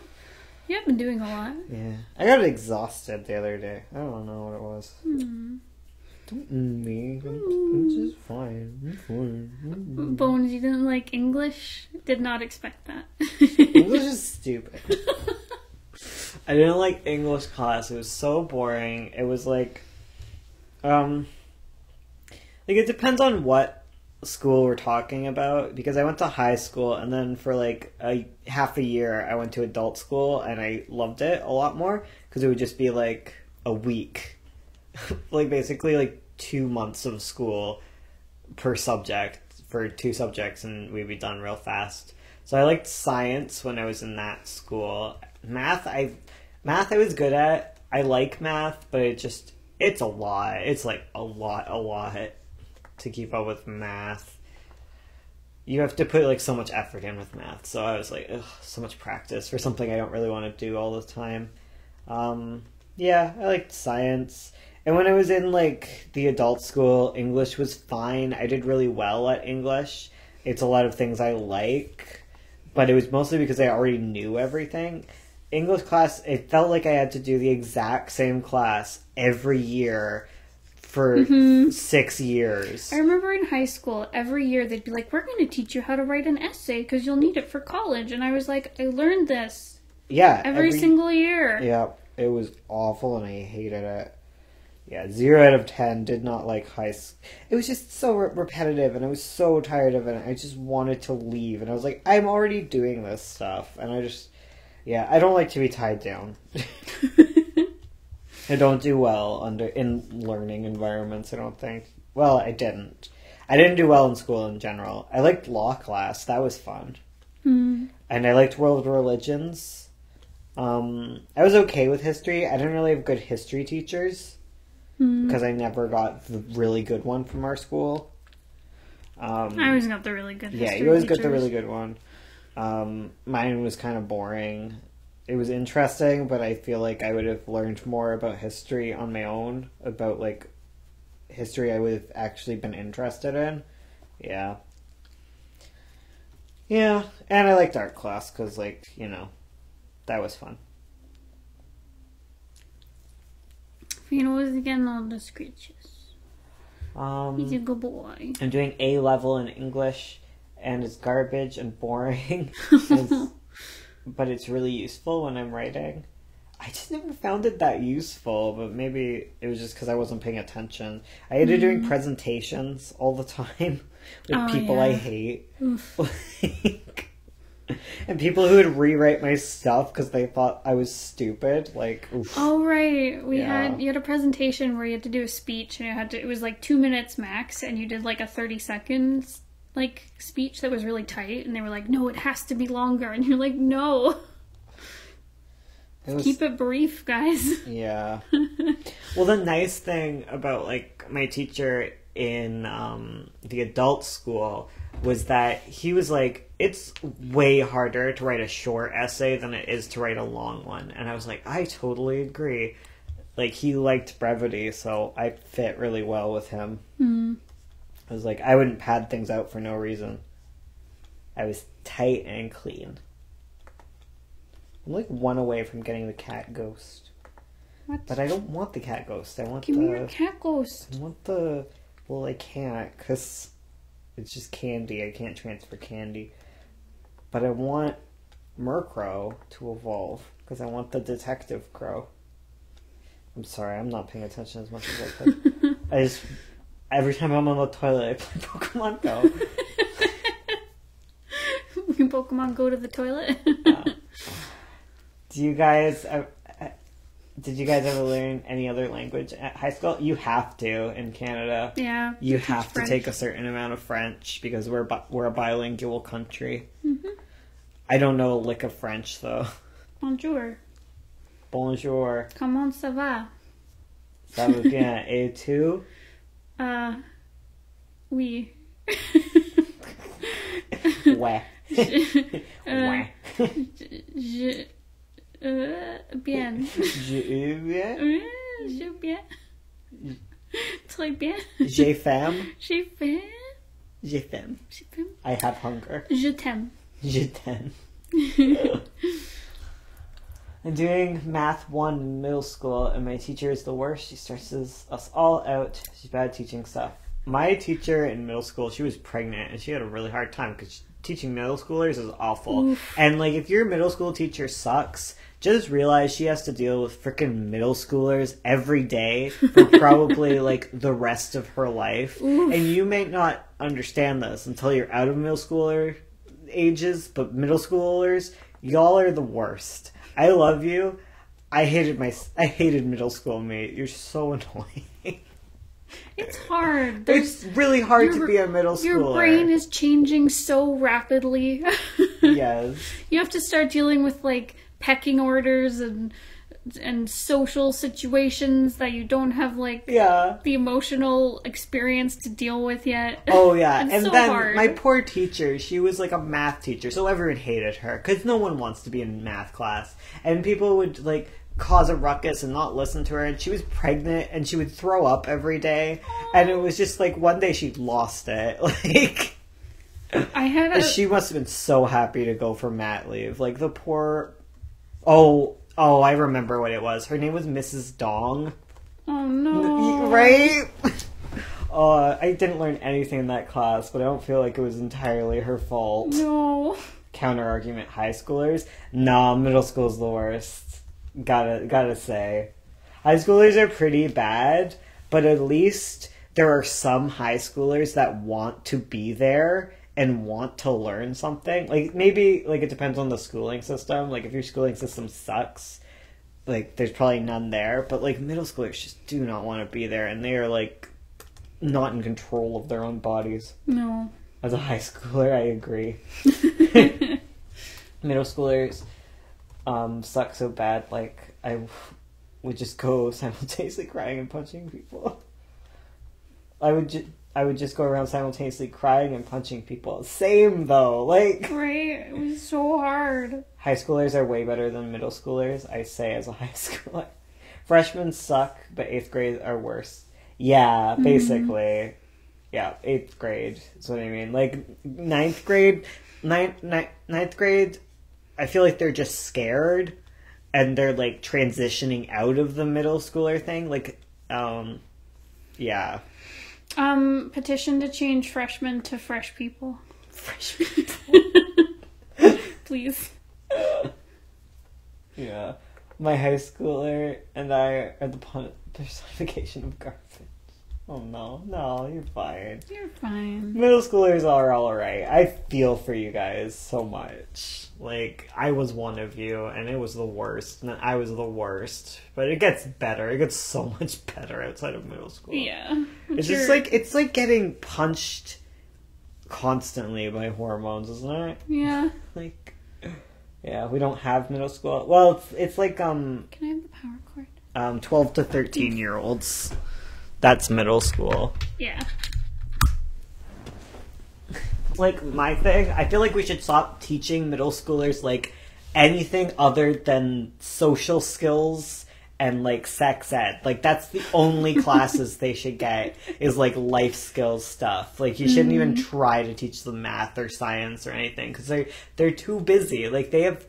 You have been doing a lot. Yeah. I got exhausted the other day. I don't know what it was. Don't me. I'm just fine. I'm fine. Bones, you didn't like English? Did not expect that. English is stupid. I didn't like English class. It was so boring. It was like it depends on what school we're talking about, because I went to high school and then for like half a year I went to adult school and I loved it a lot more because it would just be like a week. Like basically like 2 months of school per subject for 2 subjects and we'd be done real fast. So I liked science when I was in that school. Math I was good at. I like math, but it's a lot. It's like a lot to keep up with math. You have to put like so much effort in with math. So I was like, ugh, so much practice for something I don't really want to do all the time. Yeah, I liked science. And when I was in like the adult school, English was fine. I did really well at English. It's a lot of things I like, but it was mostly because I already knew everything. English class, it felt like I had to do the exact same class every year for 6 years. I remember in high school, every year they'd be like, we're going to teach you how to write an essay because you'll need it for college. And I was like, I learned this. Yeah. Every single year. Yeah, it was awful and I hated it. Yeah, 0 out of 10, did not like high school. It was just so repetitive and I was so tired of it. I just wanted to leave. And I was like, I'm already doing this stuff. And I don't like to be tied down. I don't do well in learning environments, I don't think. Well, I didn't. I didn't do well in school in general. I liked law class. That was fun. And I liked world religions. I was okay with history. I didn't really have good history teachers because I never got the really good one from our school. I always got the really good history Yeah, you always teachers. got the really good one. Mine was kind of boring. It was interesting, but I feel like I would have learned more about history on my own, about like history I would have actually been interested in. Yeah. Yeah, and I liked art class because, like, you know, that was fun. Fino was getting all the screeches. He's a good boy. I'm doing A level in English, and it's garbage and boring. But it's really useful when I'm writing. I just never found it that useful, but maybe it was just because I wasn't paying attention. I hated doing presentations all the time with people I hate. Like, and people who would rewrite my stuff because they thought I was stupid. Like, oof. Oh, right. You had a presentation where you had to do a speech, and it was like 2 minutes max, and you did like a 30 seconds like speech that was really tight, and they were like, no, it has to be longer, and you're like, no. Keep it brief, guys. Yeah. Well, the nice thing about, like, my teacher in the adult school was that he was like, it's way harder to write a short essay than it is to write a long one. And I was like, I totally agree. Like, he liked brevity, so I fit really well with him. I was like, I wouldn't pad things out for no reason. I was tight and clean. I'm like one away from getting the cat ghost. What? But I don't want the cat ghost. Give me your cat ghost. I want the... Well, I can't, because it's just candy. I can't transfer candy. But I want Murkrow to evolve, because I want the detective crow. I'm sorry, I'm not paying attention as much as I could. Every time I'm on the toilet, I play Pokemon Go. Can Pokemon go to the toilet? Did you guys ever learn any other language at high school? You have to in Canada. Yeah. You have to take a certain amount of French because we're a bilingual country. Mm-hmm. I don't know a lick of French though. Bonjour. Bonjour. Comment ça va? Ça va bien. Et tu? Oui. Ouais. Ouais. Bien. Je bien. Je bien. Très bien. J'ai faim. J'ai faim. J'ai faim. J'ai faim. I have hunger. Je t'aime. Je t'aime. I'm doing Math 1 in middle school, and my teacher is the worst. She stresses us all out. She's bad at teaching stuff. My teacher in middle school, she was pregnant, and she had a really hard time because teaching middle schoolers is awful. Oof. And, like, if your middle school teacher sucks, just realize she has to deal with freaking middle schoolers every day for probably, like, the rest of her life. Oof. And you may not understand this until you're out of middle schooler ages, but middle schoolers, y'all are the worst. I love you. I hated middle school, mate. You're so annoying. It's hard. It's really hard to be a middle schooler. Your brain is changing so rapidly. Yes. You have to start dealing with, like, pecking orders and social situations that you don't have, like, the emotional experience to deal with yet. Oh, yeah. And so then hard. My poor teacher, she was, like, a math teacher, so everyone hated her, because no one wants to be in math class. And people would, like, cause a ruckus and not listen to her, and she was pregnant, and she would throw up every day, and it was just, like, one day she lost it. Like, she must have been so happy to go for mat leave. Like, the poor... Oh, I remember what it was. Her name was Mrs. Dong. Oh, no. Right? I didn't learn anything in that class, but I don't feel like it was entirely her fault. No. Counter-argument, high schoolers? Nah, middle school's the worst. Gotta say. High schoolers are pretty bad, but at least there are some high schoolers that want to be there and want to learn something. Like, maybe, like, it depends on the schooling system. Like, if your schooling system sucks, like, there's probably none there. But, like, middle schoolers just do not want to be there, and they are, like, not in control of their own bodies. No. As a high schooler, I agree. Middle schoolers suck so bad, like, I would just go simultaneously crying and punching people. I would just go around simultaneously crying and punching people. Same, though. Like... Right? It was so hard. High schoolers are way better than middle schoolers, I say as a high schooler. Freshmen suck, but 8th grade are worse. Yeah, basically. Mm-hmm. Yeah, 8th grade is what I mean. Like, 9th grade, I feel like they're just scared, and they're, like, transitioning out of the middle schooler thing. Like, yeah. Petition to change freshmen to fresh people. Fresh people. Please. Yeah. my high schooler and I are the personification of garbage. Oh no, you're fine. You're fine. Middle schoolers are alright. I feel for you guys so much. Like, I was one of you, and it was the worst, and I was the worst. But it gets better. It gets so much better outside of middle school. Yeah. It's just like, it's like getting punched constantly by hormones, isn't it? Yeah. Like, yeah, we don't have middle school. Well, it's like, Can I have the power cord? 12 to 13-year-olds. That's middle school. Yeah. Like, my thing, I feel like we should stop teaching middle schoolers, like, anything other than social skills and, like, sex ed. Like, that's the only classes they should get, is, like, life skills stuff. Like, you shouldn't even try to teach them math or science or anything, because they're too busy. Like, they have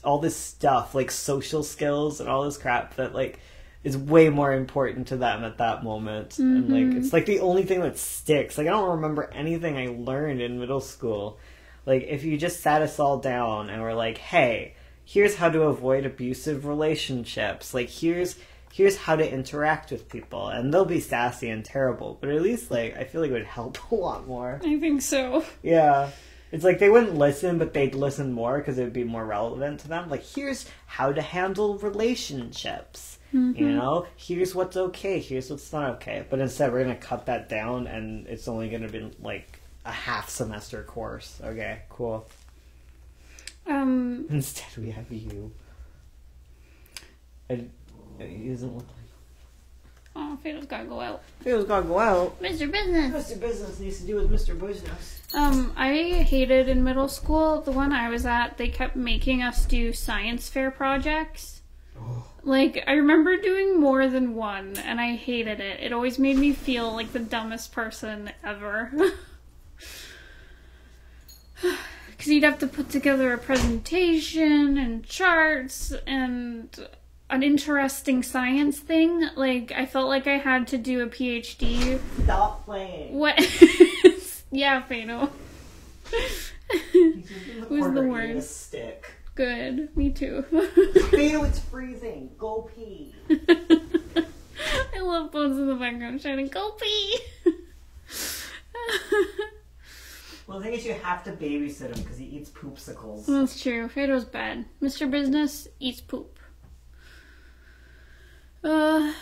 all this stuff, like, social skills and all this crap that, like, is way more important to them at that moment. And, like, it's, like, the only thing that sticks. Like, I don't remember anything I learned in middle school. Like, if you just sat us all down and were like, hey, here's how to avoid abusive relationships. Like, here's how to interact with people. And they'll be sassy and terrible, but at least, like, I feel like it would help a lot more. I think so. Yeah. It's like they wouldn't listen, but they'd listen more because it would be more relevant to them. Like, here's how to handle relationships. You know, here's what's okay, here's what's not okay. But instead, we're going to cut that down, and it's only going to be, like, a half-semester course. Okay, cool. Instead, we have you. He doesn't look like... Oh, Fatal's gotta go out. Fatal's gotta go out. Mr. Business! Mr. Business needs to do with Mr. Business. I hated in middle school, the one I was at, they kept making us do science fair projects. Like, I remember doing more than one, and I hated it. It always made me feel like the dumbest person ever. Because you'd have to put together a presentation, and charts, and an interesting science thing. Like, I felt like I had to do a PhD. Stop playing. What? Yeah, Fano. Who's the worst? Stick. Good. Me too. Fano, it's freezing. Go pee. I love Bones in the background shouting, go pee! Well, the thing is, you have to babysit him because he eats poopsicles. That's true. Fado's bad. Mr. Business eats poop. Just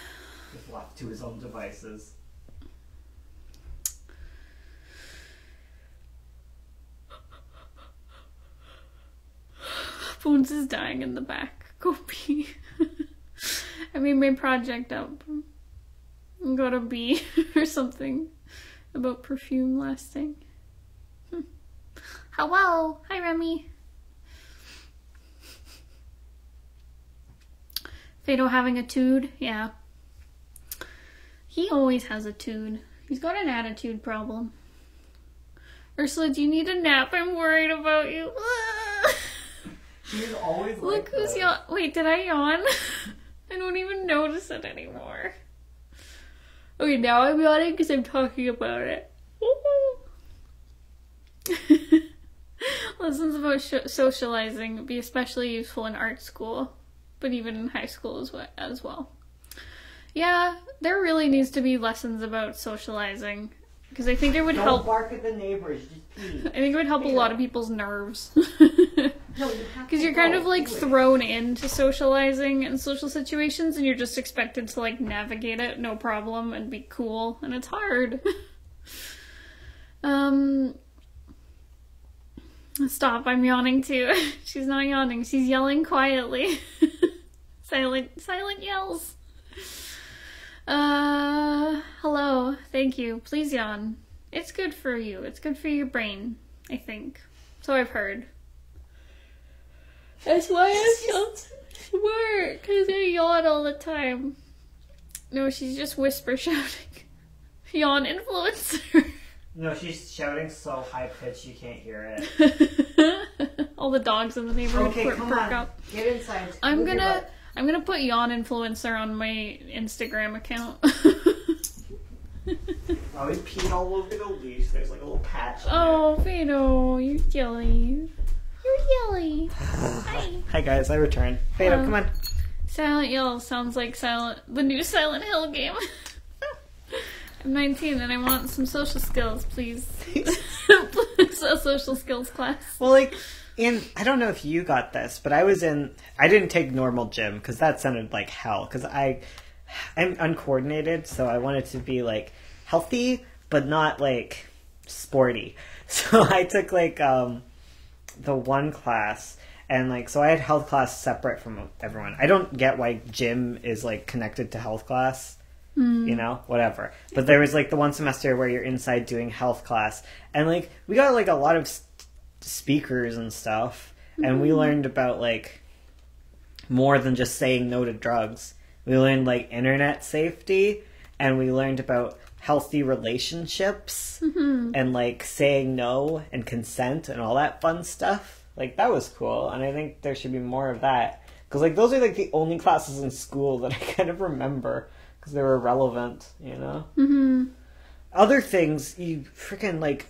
left to his own devices. Bones is dying in the back. Go pee. I made my project up. Got a B or something about perfume lasting. Hello! Hi, Remy! Fado having a tude? Yeah. He always has a tude. He's got an attitude problem. Ursula, do you need a nap? I'm worried about you. She's always Look who's yawn. Wait, did I yawn? I don't even notice it anymore. Okay, now I'm yawning because I'm talking about it. Lessons about socializing would be especially useful in art school, but even in high school as well. Yeah, there really needs to be lessons about socializing, because I think it would help. Don't bark at the neighbors, just pee. I think it would help a lot of people's nerves. No, because you're kind of like thrown into socializing and social situations, and you're just expected to like navigate it no problem and be cool, and it's hard. Stop, I'm yawning too. She's not yawning, she's yelling quietly. Silent yells. Hello, thank you. Please yawn. It's good for you. It's good for your brain, I think. So I've heard. That's why I'm so smart, because I yawn all the time. No, she's just whisper shouting. Yawn influencer. No, she's shouting so high pitched you can't hear it. All the dogs in the neighborhood perk up. Get inside. I'm gonna put yawn influencer on my Instagram account. Oh, he peed all over the leash. There's like a little patch. Oh, Fado, you're jelly. You're jelly. Hi. Hi guys, I returned. Fado, come on. Silent Hill sounds like the new Silent Hill game. I'm 19 and I want some social skills, please. A social skills class. Well, like, I don't know if you got this, but I didn't take normal gym because that sounded like hell. Because I'm uncoordinated, so I wanted to be like healthy, but not like sporty. So I took like the one class, and like so I had health class separate from everyone. I don't get why gym is like connected to health class. You know, whatever. But there was like the one semester where you're inside doing health class, and like we got like a lot of speakers and stuff, and we learned about like more than just saying no to drugs. We learned like internet safety, and we learned about healthy relationships and like saying no and consent and all that fun stuff. Like that was cool, and I think there should be more of that, because like those are like the only classes in school that I kind of remember. Because they were relevant, you know? Other things, you freaking, like,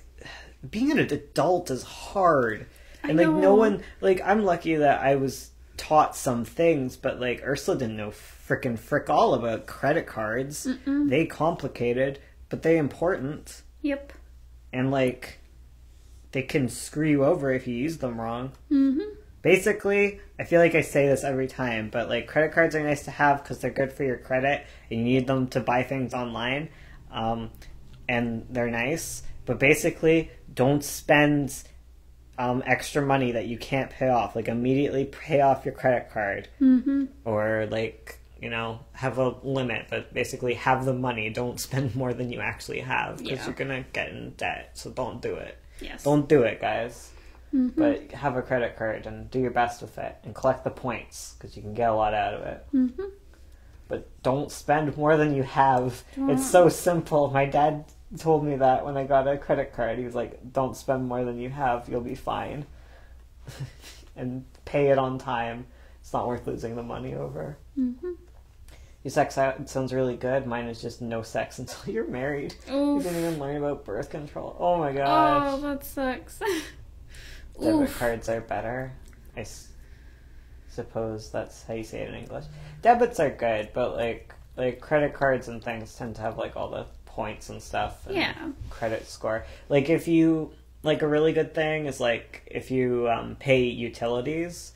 being an adult is hard. And, like, no one, like, I'm lucky that I was taught some things, but, like, Ursula didn't know frick all about credit cards. They complicated, but they important. Yep. And, like, they can screw you over if you use them wrong. Basically, I feel like I say this every time, but like credit cards are nice to have because they're good for your credit and you need them to buy things online, and they're nice. But basically, don't spend extra money that you can't pay off. Like immediately pay off your credit card, or like have a limit. But basically, have the money. Don't spend more than you actually have because you're gonna get in debt. So don't do it. Yes. Don't do it, guys. But have a credit card and do your best with it and collect the points because you can get a lot out of it. But don't spend more than you have. It's so simple. My dad told me that when I got a credit card. He was like, don't spend more than you have. You'll be fine. And pay it on time. It's not worth losing the money over. Your sex out sounds really good. Mine is just no sex until you're married. You didn't even learn about birth control. Oh my gosh. Oh, that sucks. Debit cards are better. I suppose that's how you say it in English. Debits are good, but like credit cards and things tend to have like all the points and stuff. And credit score. Like if you like a really good thing is like if you pay utilities.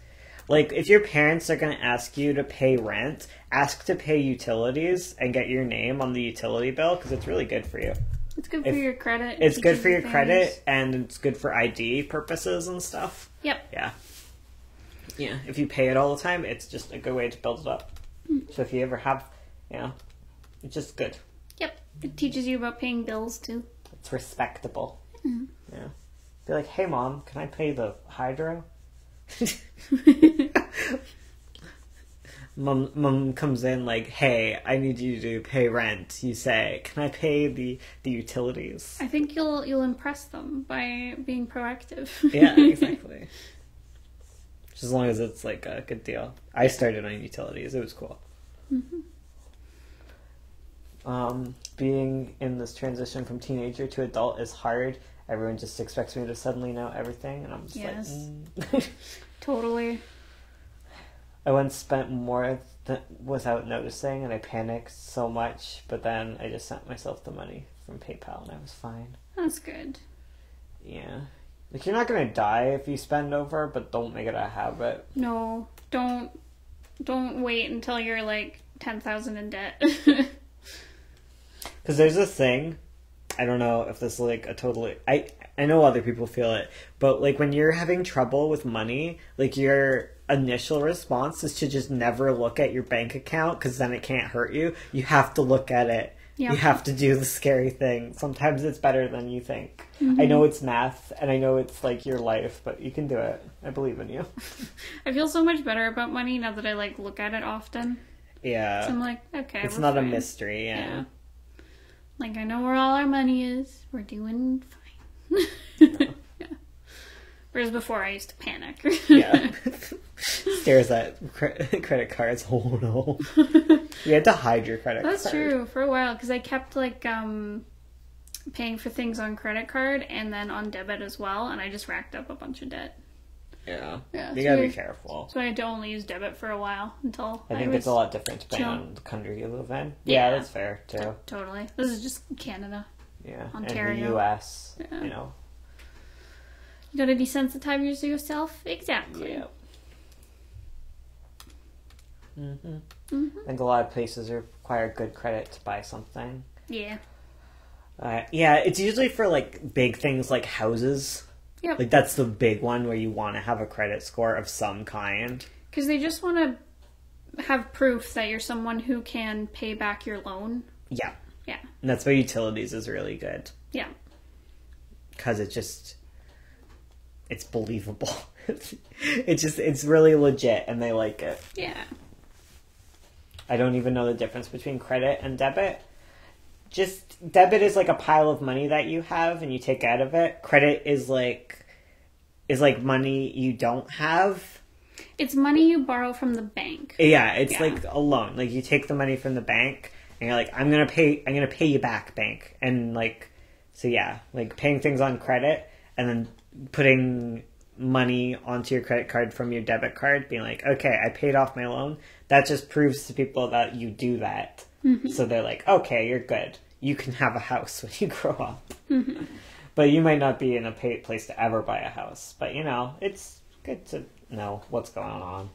Like if your parents are going to ask you to pay rent, ask to pay utilities and get your name on the utility bill because it's really good for you. It's good for your credit. It's good for your credit, and it's good for ID purposes and stuff. Yep. Yeah. If you pay it all the time, it's just a good way to build it up. So if you ever have, it's just good. Yep. It teaches you about paying bills, too. It's respectable. Yeah. Be like, hey, Mom, can I pay the hydro? Mom comes in like, hey, I need you to pay rent. You say, can I pay the utilities? I think you'll impress them by being proactive. Yeah, exactly. Just as long as it's like a good deal. I started on utilities. It was cool. Being in this transition from teenager to adult is hard. Everyone just expects me to suddenly know everything, and I'm just like... Totally. I once spent more without noticing, and I panicked so much, but then I just sent myself the money from PayPal, and I was fine. That's good. Yeah. Like, you're not going to die if you spend over, but don't make it a habit. No. Don't wait until you're, like, 10,000 in debt. Because there's this thing, I don't know if this is, like, a totally... I know other people feel it, but, like, when you're having trouble with money, like, your initial response is to just never look at your bank account, because then it can't hurt you. You have to look at it. Yep. You have to do the scary thing. Sometimes it's better than you think. I know it's math, and I know it's, like, your life, but you can do it. I believe in you. I feel so much better about money now that I, like, look at it often. Yeah. So I'm like, okay, it's not fine. A mystery, yeah. Like, I know where all our money is. We're doing fine. Yeah. Whereas before I used to panic. Stares at credit cards. Oh no. You had to hide your credit card. That's true for a while because I kept like paying for things on credit card and then on debit as well, and I just racked up a bunch of debt. Yeah. Yeah, You gotta be careful. So I had to only use debit for a while until I think it's a lot different depending on the country you live in. Yeah, that's fair too. Totally. This is just Canada. Yeah. Ontario. And the US, Yeah. you know. You gotta desensitize yourself. Exactly. Yeah. I think a lot of places require good credit to buy something. Yeah. Yeah, it's usually for like big things like houses. Yep. Like that's the big one where you want to have a credit score of some kind. Because they just want to have proof that you're someone who can pay back your loan. Yeah. Yeah. And that's why utilities is really good. Yeah. Because it's believable. It's really legit and they like it. Yeah. I don't even know the difference between credit and debit. Just debit is like a pile of money that you have and you take out of it. Credit is like money you don't have. It's money you borrow from the bank. Yeah, it's like a loan. Like you take the money from the bank and you're like, I'm gonna pay you back, bank. And like, so yeah, like paying things on credit and then putting money onto your credit card from your debit card, being like, okay, I paid off my loan. That just proves to people that you do that. So they're like, okay, you're good. You can have a house when you grow up. But you might not be in a place to ever buy a house. But, you know, it's good to know what's going on.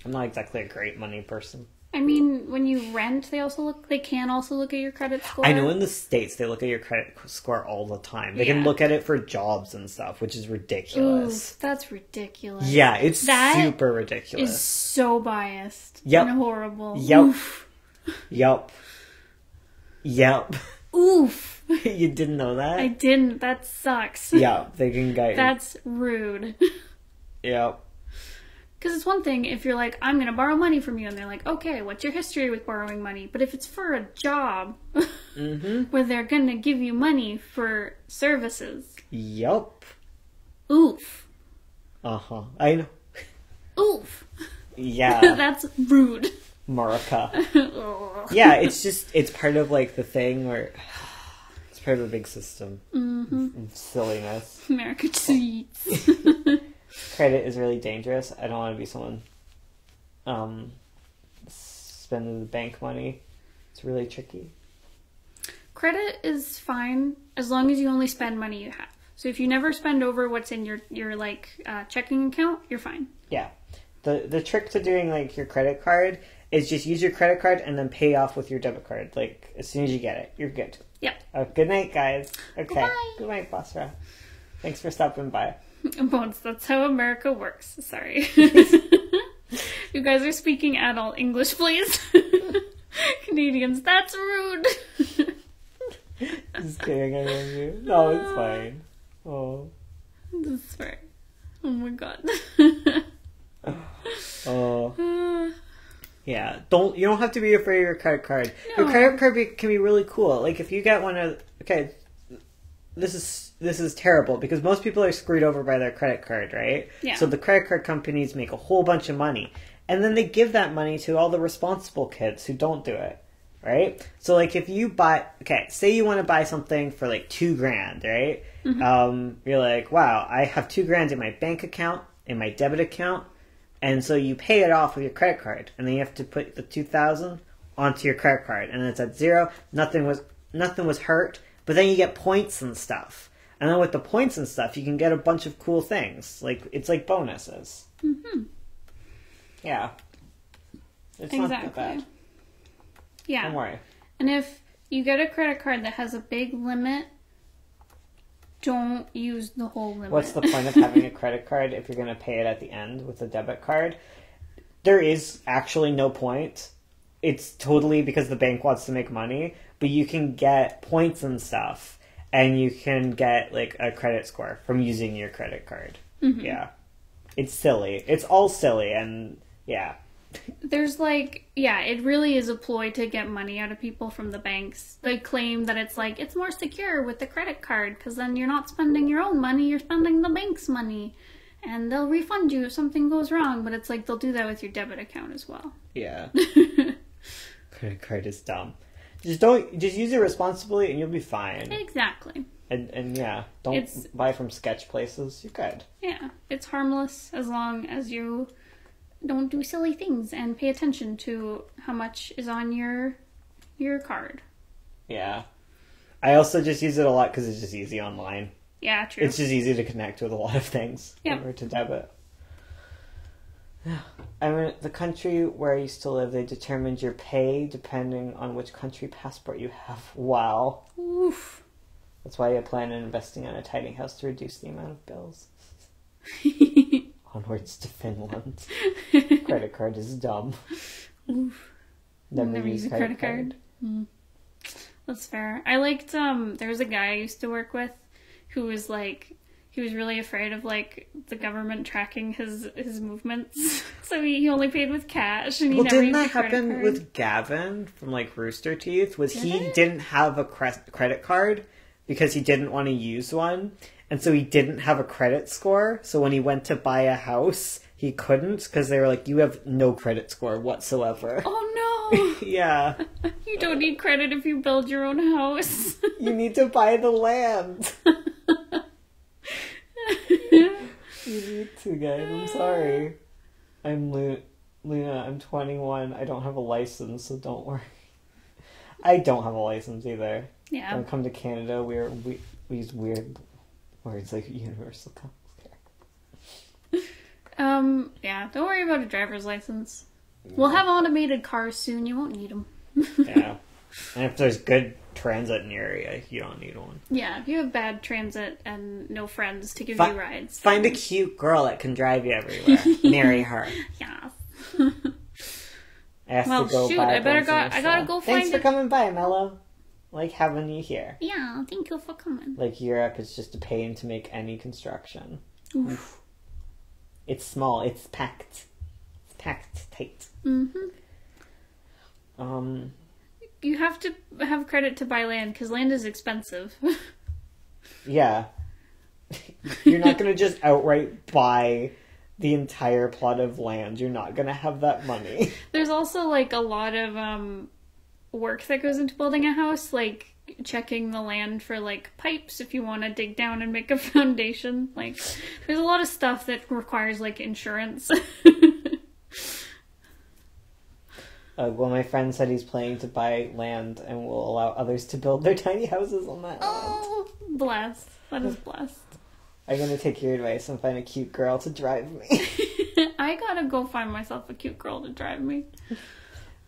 I'm not exactly a great money person. I mean, when you rent, they can also look at your credit score. I know in the States they look at your credit score all the time. They can look at it for jobs and stuff, which is ridiculous. Ooh, that's ridiculous. Yeah, it's super ridiculous. Is so biased. Yep. And horrible. Yep. Oof. Yep. Oof. You didn't know that? I didn't. That sucks. Yeah, they can get you. That's rude. Yep. Because it's one thing if you're like, I'm going to borrow money from you, and they're like, okay, what's your history with borrowing money? But if it's for a job where they're going to give you money for services. Yep. Oof. Uh-huh. I know. Oof. Yeah. That's rude. America. Yeah, it's part of like the thing where it's part of a big system. Silliness. America cheats. Credit is really dangerous. I don't want to be someone spending the bank money. It's really tricky. Credit is fine as long as you only spend money you have. So if you never spend over what's in your like checking account, you're fine. Yeah. The trick to doing like your credit card is just use your credit card and then pay off with your debit card. Like as soon as you get it, you're good. Yep. Good night, guys. Okay. Bye. Good night, Basra. Thanks for stopping by. Bones, that's how America works. Sorry. You guys are speaking adult English, please. Canadians, that's rude. Just kidding, I love you. No, it's fine. Oh. That's fine. Oh my god. Oh. Yeah. You don't have to be afraid of your credit card. No. Your credit card can be really cool. Like if you get one of this is terrible because most people are screwed over by their credit card, right? Yeah. So the credit card companies make a whole bunch of money. And then they give that money to all the responsible kids who don't do it, right? So like if you say you want to buy something for like $2,000, right? You're like, wow, I have $2,000 in my bank account, in my debit account. And so you pay it off with your credit card. And then you have to put the $2,000 onto your credit card. And it's at zero. Nothing was hurt. But then you get points and stuff. And then with the points and stuff, you can get a bunch of cool things. Like, it's like bonuses. Yeah. It's not that bad. Yeah. Don't worry. And if you get a credit card that has a big limit, don't use the whole limit. What's the point of having a credit card if you're going to pay it at the end with a debit card? There is actually no point. It's totally because the bank wants to make money. But you can get points and stuff, and you can get like a credit score from using your credit card. Yeah. It's silly. It's all silly, and yeah. There's it really is a ploy to get money out of people from the banks. They claim that it's more secure with the credit card, because then you're not spending your own money, you're spending the bank's money. And they'll refund you if something goes wrong, but it's like they'll do that with your debit account as well. Yeah. Credit card is dumb. Just use it responsibly and you'll be fine. Exactly. And yeah, don't buy from sketch places. You're good. Yeah, it's harmless as long as you don't do silly things and pay attention to how much is on your card. Yeah. I also just use it a lot because it's just easy online. Yeah, true. It's just easy to connect with a lot of things. Yep. Or to debit. I mean, the country where I used to live, they determined your pay depending on which country passport you have. Wow. Oof. That's why I plan on investing in a tiny house to reduce the amount of bills. Onwards to Finland. Credit card is dumb. Oof. Never use a credit card. That's fair. I liked, there was a guy I used to work with who was like, he was really afraid of like the government tracking his movements. So he only paid with cash and he never didn't used that a credit happen card. with Gavin from like Rooster Teeth? He it? didn't have a credit card because he didn't want to use one. And so he didn't have a credit score. So when he went to buy a house, he couldn't because they were like, you have no credit score whatsoever. Oh no! Yeah. You don't need credit if you build your own house. You need to buy the land. You need to, guys. I'm sorry. I'm Luna. I'm 21. I don't have a license, so don't worry. I don't have a license either. Yeah. When I come to Canada, we use weird words like universal character. Yeah. Don't worry about a driver's license. We'll have automated cars soon. You won't need them. Yeah. And if there's good transit in your area, you don't need one. Yeah, if you have bad transit and no friends to give you rides. Find a cute girl that can drive you everywhere. Marry her. Yeah. I gotta go find Thanks for coming by, Mello. Like having you here. Yeah, thank you for coming. Like Europe is just a pain to make any construction. Oof. It's small. It's packed. It's packed tight. Mm-hmm. You have to have credit to buy land, because land is expensive. Yeah. You're not going to just outright buy the entire plot of land. You're not going to have that money. There's also, like, a lot of work that goes into building a house, like checking the land for, like, pipes if you want to dig down and make a foundation. Like, there's a lot of stuff that requires, like, insurance. Well, my friend said he's planning to buy land and will allow others to build their tiny houses on that land. Oh, blessed. That is blessed. I'm going to take your advice and find a cute girl to drive me. I gotta go find myself a cute girl to drive me.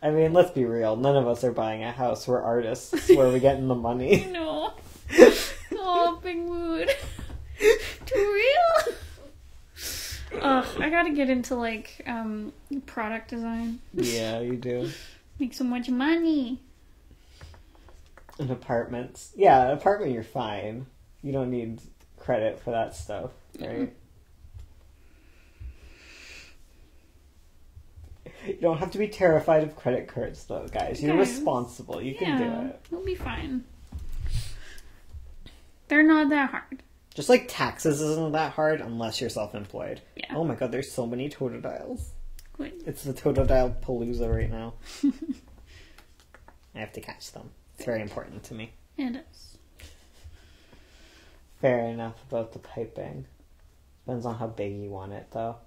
I mean, let's be real. None of us are buying a house. We're artists. Where are we getting the money? No. Oh, big mood. Too real? Ugh, I gotta get into, like, product design. Yeah, you do. Make so much money. And apartments. Yeah, an apartment you're fine. You don't need credit for that stuff, right? You don't have to be terrified of credit cards, though, guys. You're responsible. You can do it. We'll be fine. They're not that hard. Just like taxes isn't that hard unless you're self-employed. Yeah. Oh my god, there's so many Totodiles. Good. It's the Totodile Palooza right now. I have to catch them. It's very important to me. It is. Fair enough about the piping. Depends on how big you want it, though.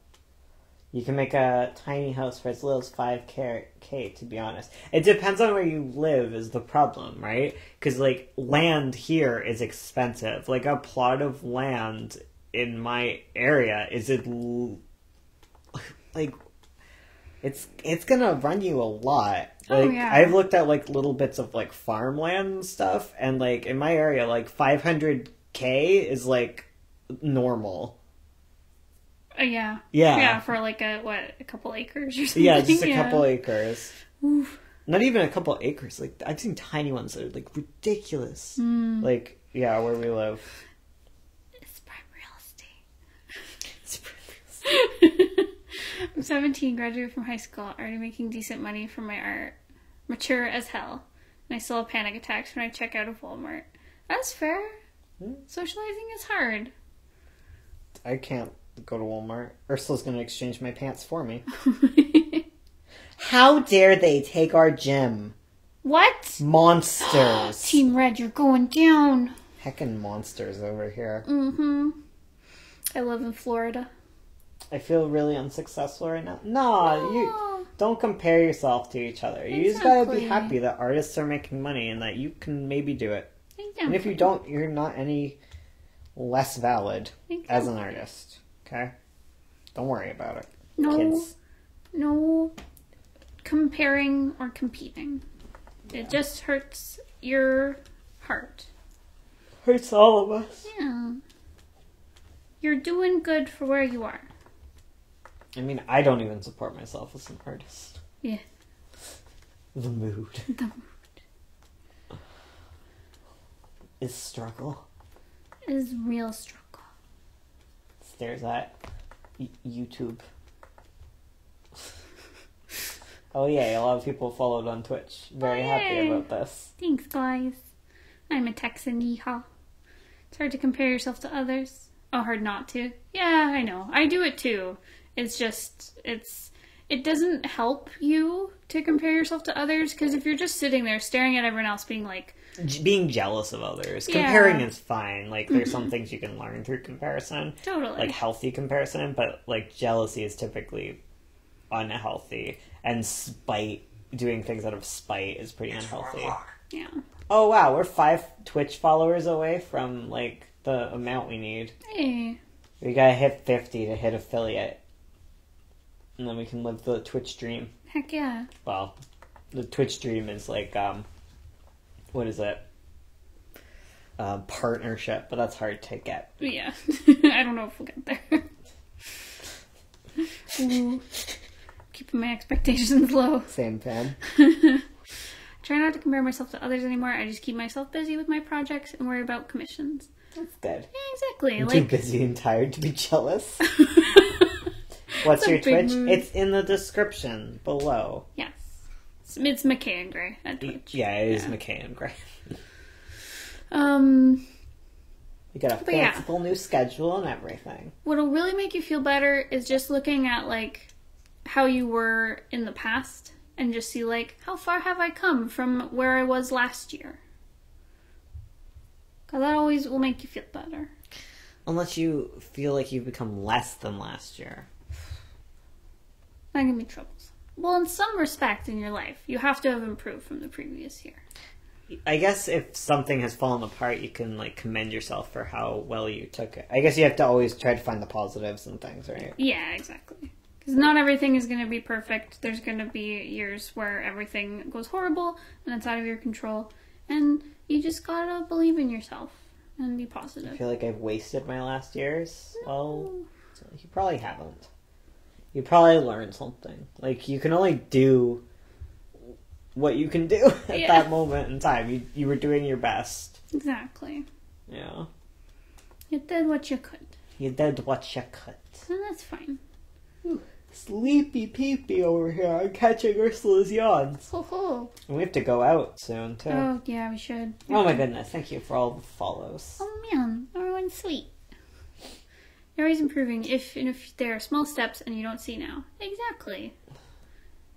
You can make a tiny house for as little as 5K, to be honest. It depends on where you live is the problem, right? Because, like, land here is expensive. Like, a plot of land in my area is it's gonna run you a lot. Like, yeah. I've looked at, like, little bits of, like, farmland and stuff, and, like, in my area, like, 500K is, like, normal. Yeah. Yeah. Yeah, for like a couple acres or something. Yeah, just a couple acres. Oof. Not even a couple acres. Like, I've seen tiny ones that are, like, ridiculous. Like, yeah, where we live. It's prime real estate. It's prime real estate. I'm 17, graduated from high school, already making decent money from my art. Mature as hell. And I still have panic attacks when I check out of Walmart. That's fair. Socializing is hard. I can't go to Walmart. Ursula's going to exchange my pants for me. How dare they take our gym? What? Monsters. Team Red, you're going down. heckin' monsters over here. Mm-hmm. I live in Florida. I feel really unsuccessful right now. No, you don't compare yourself to each other. You just gotta be happy that artists are making money and that you can maybe do it. Exactly. And if you don't, you're not any less valid as an artist. Okay? Don't worry about it. No, kids. No comparing or competing. Yeah. It just hurts your heart. Hurts all of us. Yeah. You're doing good for where you are. I mean, I don't even support myself as an artist. Yeah. The mood. The mood. Is struggle. Is real struggle. There's that YouTube. Oh yeah, a lot of people followed on Twitch. Very happy about this. Thanks, guys. I'm a Texan, yeehaw. It's hard to compare yourself to others. Oh, hard not to. Yeah, I know. I do it too. It's just, it doesn't help you to compare yourself to others, because if you're just sitting there staring at everyone else being like... Being jealous of others. Yeah. Comparing is fine. Like, there's some things you can learn through comparison. Totally. Like, healthy comparison, but, like, jealousy is typically unhealthy. And spite, doing things out of spite is pretty unhealthy. Yeah. Oh, wow, we're 5 Twitch followers away from, like, the amount we need. Hey. We gotta hit 50 to hit affiliate. And then we can live the Twitch dream. Heck yeah. Well, the Twitch dream is like, what is it? Partnership, but that's hard to get. Yeah. I don't know if we'll get there. Ooh. Keeping my expectations low. Same fan. Try not to compare myself to others anymore. I just keep myself busy with my projects and worry about commissions. That's good. Yeah, exactly. I'm too busy and tired to be jealous. What's your Twitch? Mood. It's in the description below. Yes. It's McKay and Gray at Twitch. Yeah, it is McKay and Gray. We got a fanciful new schedule and everything. What'll really make you feel better is just looking at, like, how you were in the past and just see, like, how far have I come from where I was last year? Because that always will make you feel better. Unless you feel like you've become less than last year. That can be troubles. Well, in some respect in your life, you have to have improved from the previous year. I guess if something has fallen apart, you can, like, commend yourself for how well you took it. I guess you have to always try to find the positives and things, right? Yeah, exactly. Because not everything is going to be perfect. There's going to be years where everything goes horrible and it's out of your control. And you just gotta believe in yourself and be positive. I feel like I've wasted my last years. No. Well, you probably haven't. You probably learned something. Like, you can only do what you can do at that moment in time. You were doing your best. Exactly. Yeah. You did what you could. You did what you could. And that's fine. Ooh, sleepy peepee over here. I'm catching Ursula's yawns. Ho. And we have to go out soon, too. Oh, yeah, we should. Oh, my goodness. Thank you for all the follows. Oh, man. Everyone's sweet. You're always improving if there are small steps and you don't see now. Exactly.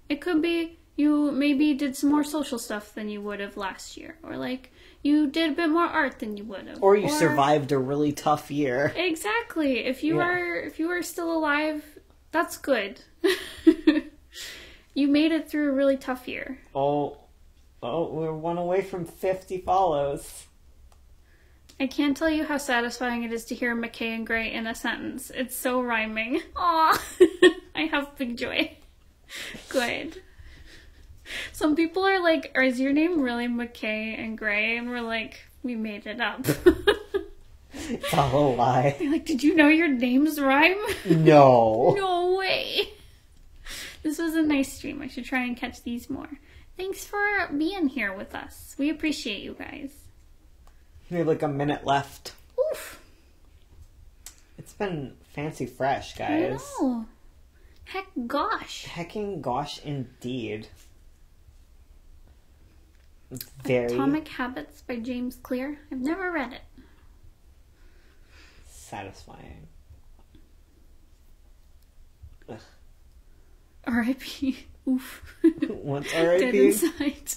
It could be you maybe did some more social stuff than you would have last year. Or, like, you did a bit more art than you would have. Or you survived a really tough year. Exactly. If you are still alive, that's good. You made it through a really tough year. Oh, we're one away from 50 follows. I can't tell you how satisfying it is to hear McKay and Gray in a sentence. It's so rhyming. Aw, I have big joy. Good. Some people are like, is your name really McKay and Gray? And we're like, we made it up. It's all a lie. They're like, did you know your names rhyme? No. No way. This was a nice stream. I should try and catch these more. Thanks for being here with us. We appreciate you guys. We have like a minute left. Oof. It's been fancy fresh, guys. I know. Heck gosh. Hecking gosh indeed. Very Atomic Habits by James Clear. I've never read it. Satisfying. Ugh. R.I.P. Oof. What's R.I.P.? Dead inside.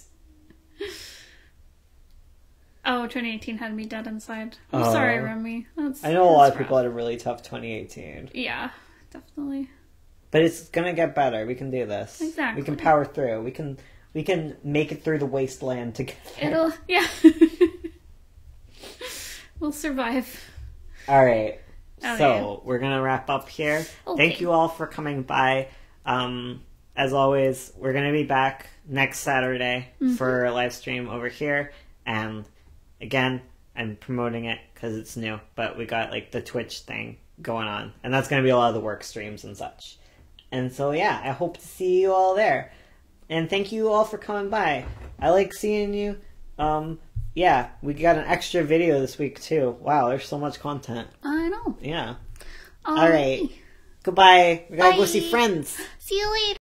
Oh, 2018 had me dead inside. I'm sorry, Remy. I know a lot of people had a really tough 2018. Yeah, definitely. But it's gonna get better. We can do this. Exactly. We can power through. We can make it through the wasteland together. We'll survive. All right. So we're gonna wrap up here. Okay. Thank you all for coming by. As always, we're gonna be back next Saturday for a live stream over here. And again, I'm promoting it because it's new, but we got like the Twitch thing going on, and that's gonna be a lot of the work streams and such. And so yeah, I hope to see you all there. And thank you all for coming by. I like seeing you. Yeah, we got an extra video this week too. Wow, there's so much content. I know. Yeah. All right. Goodbye. We gotta go see friends. See you later.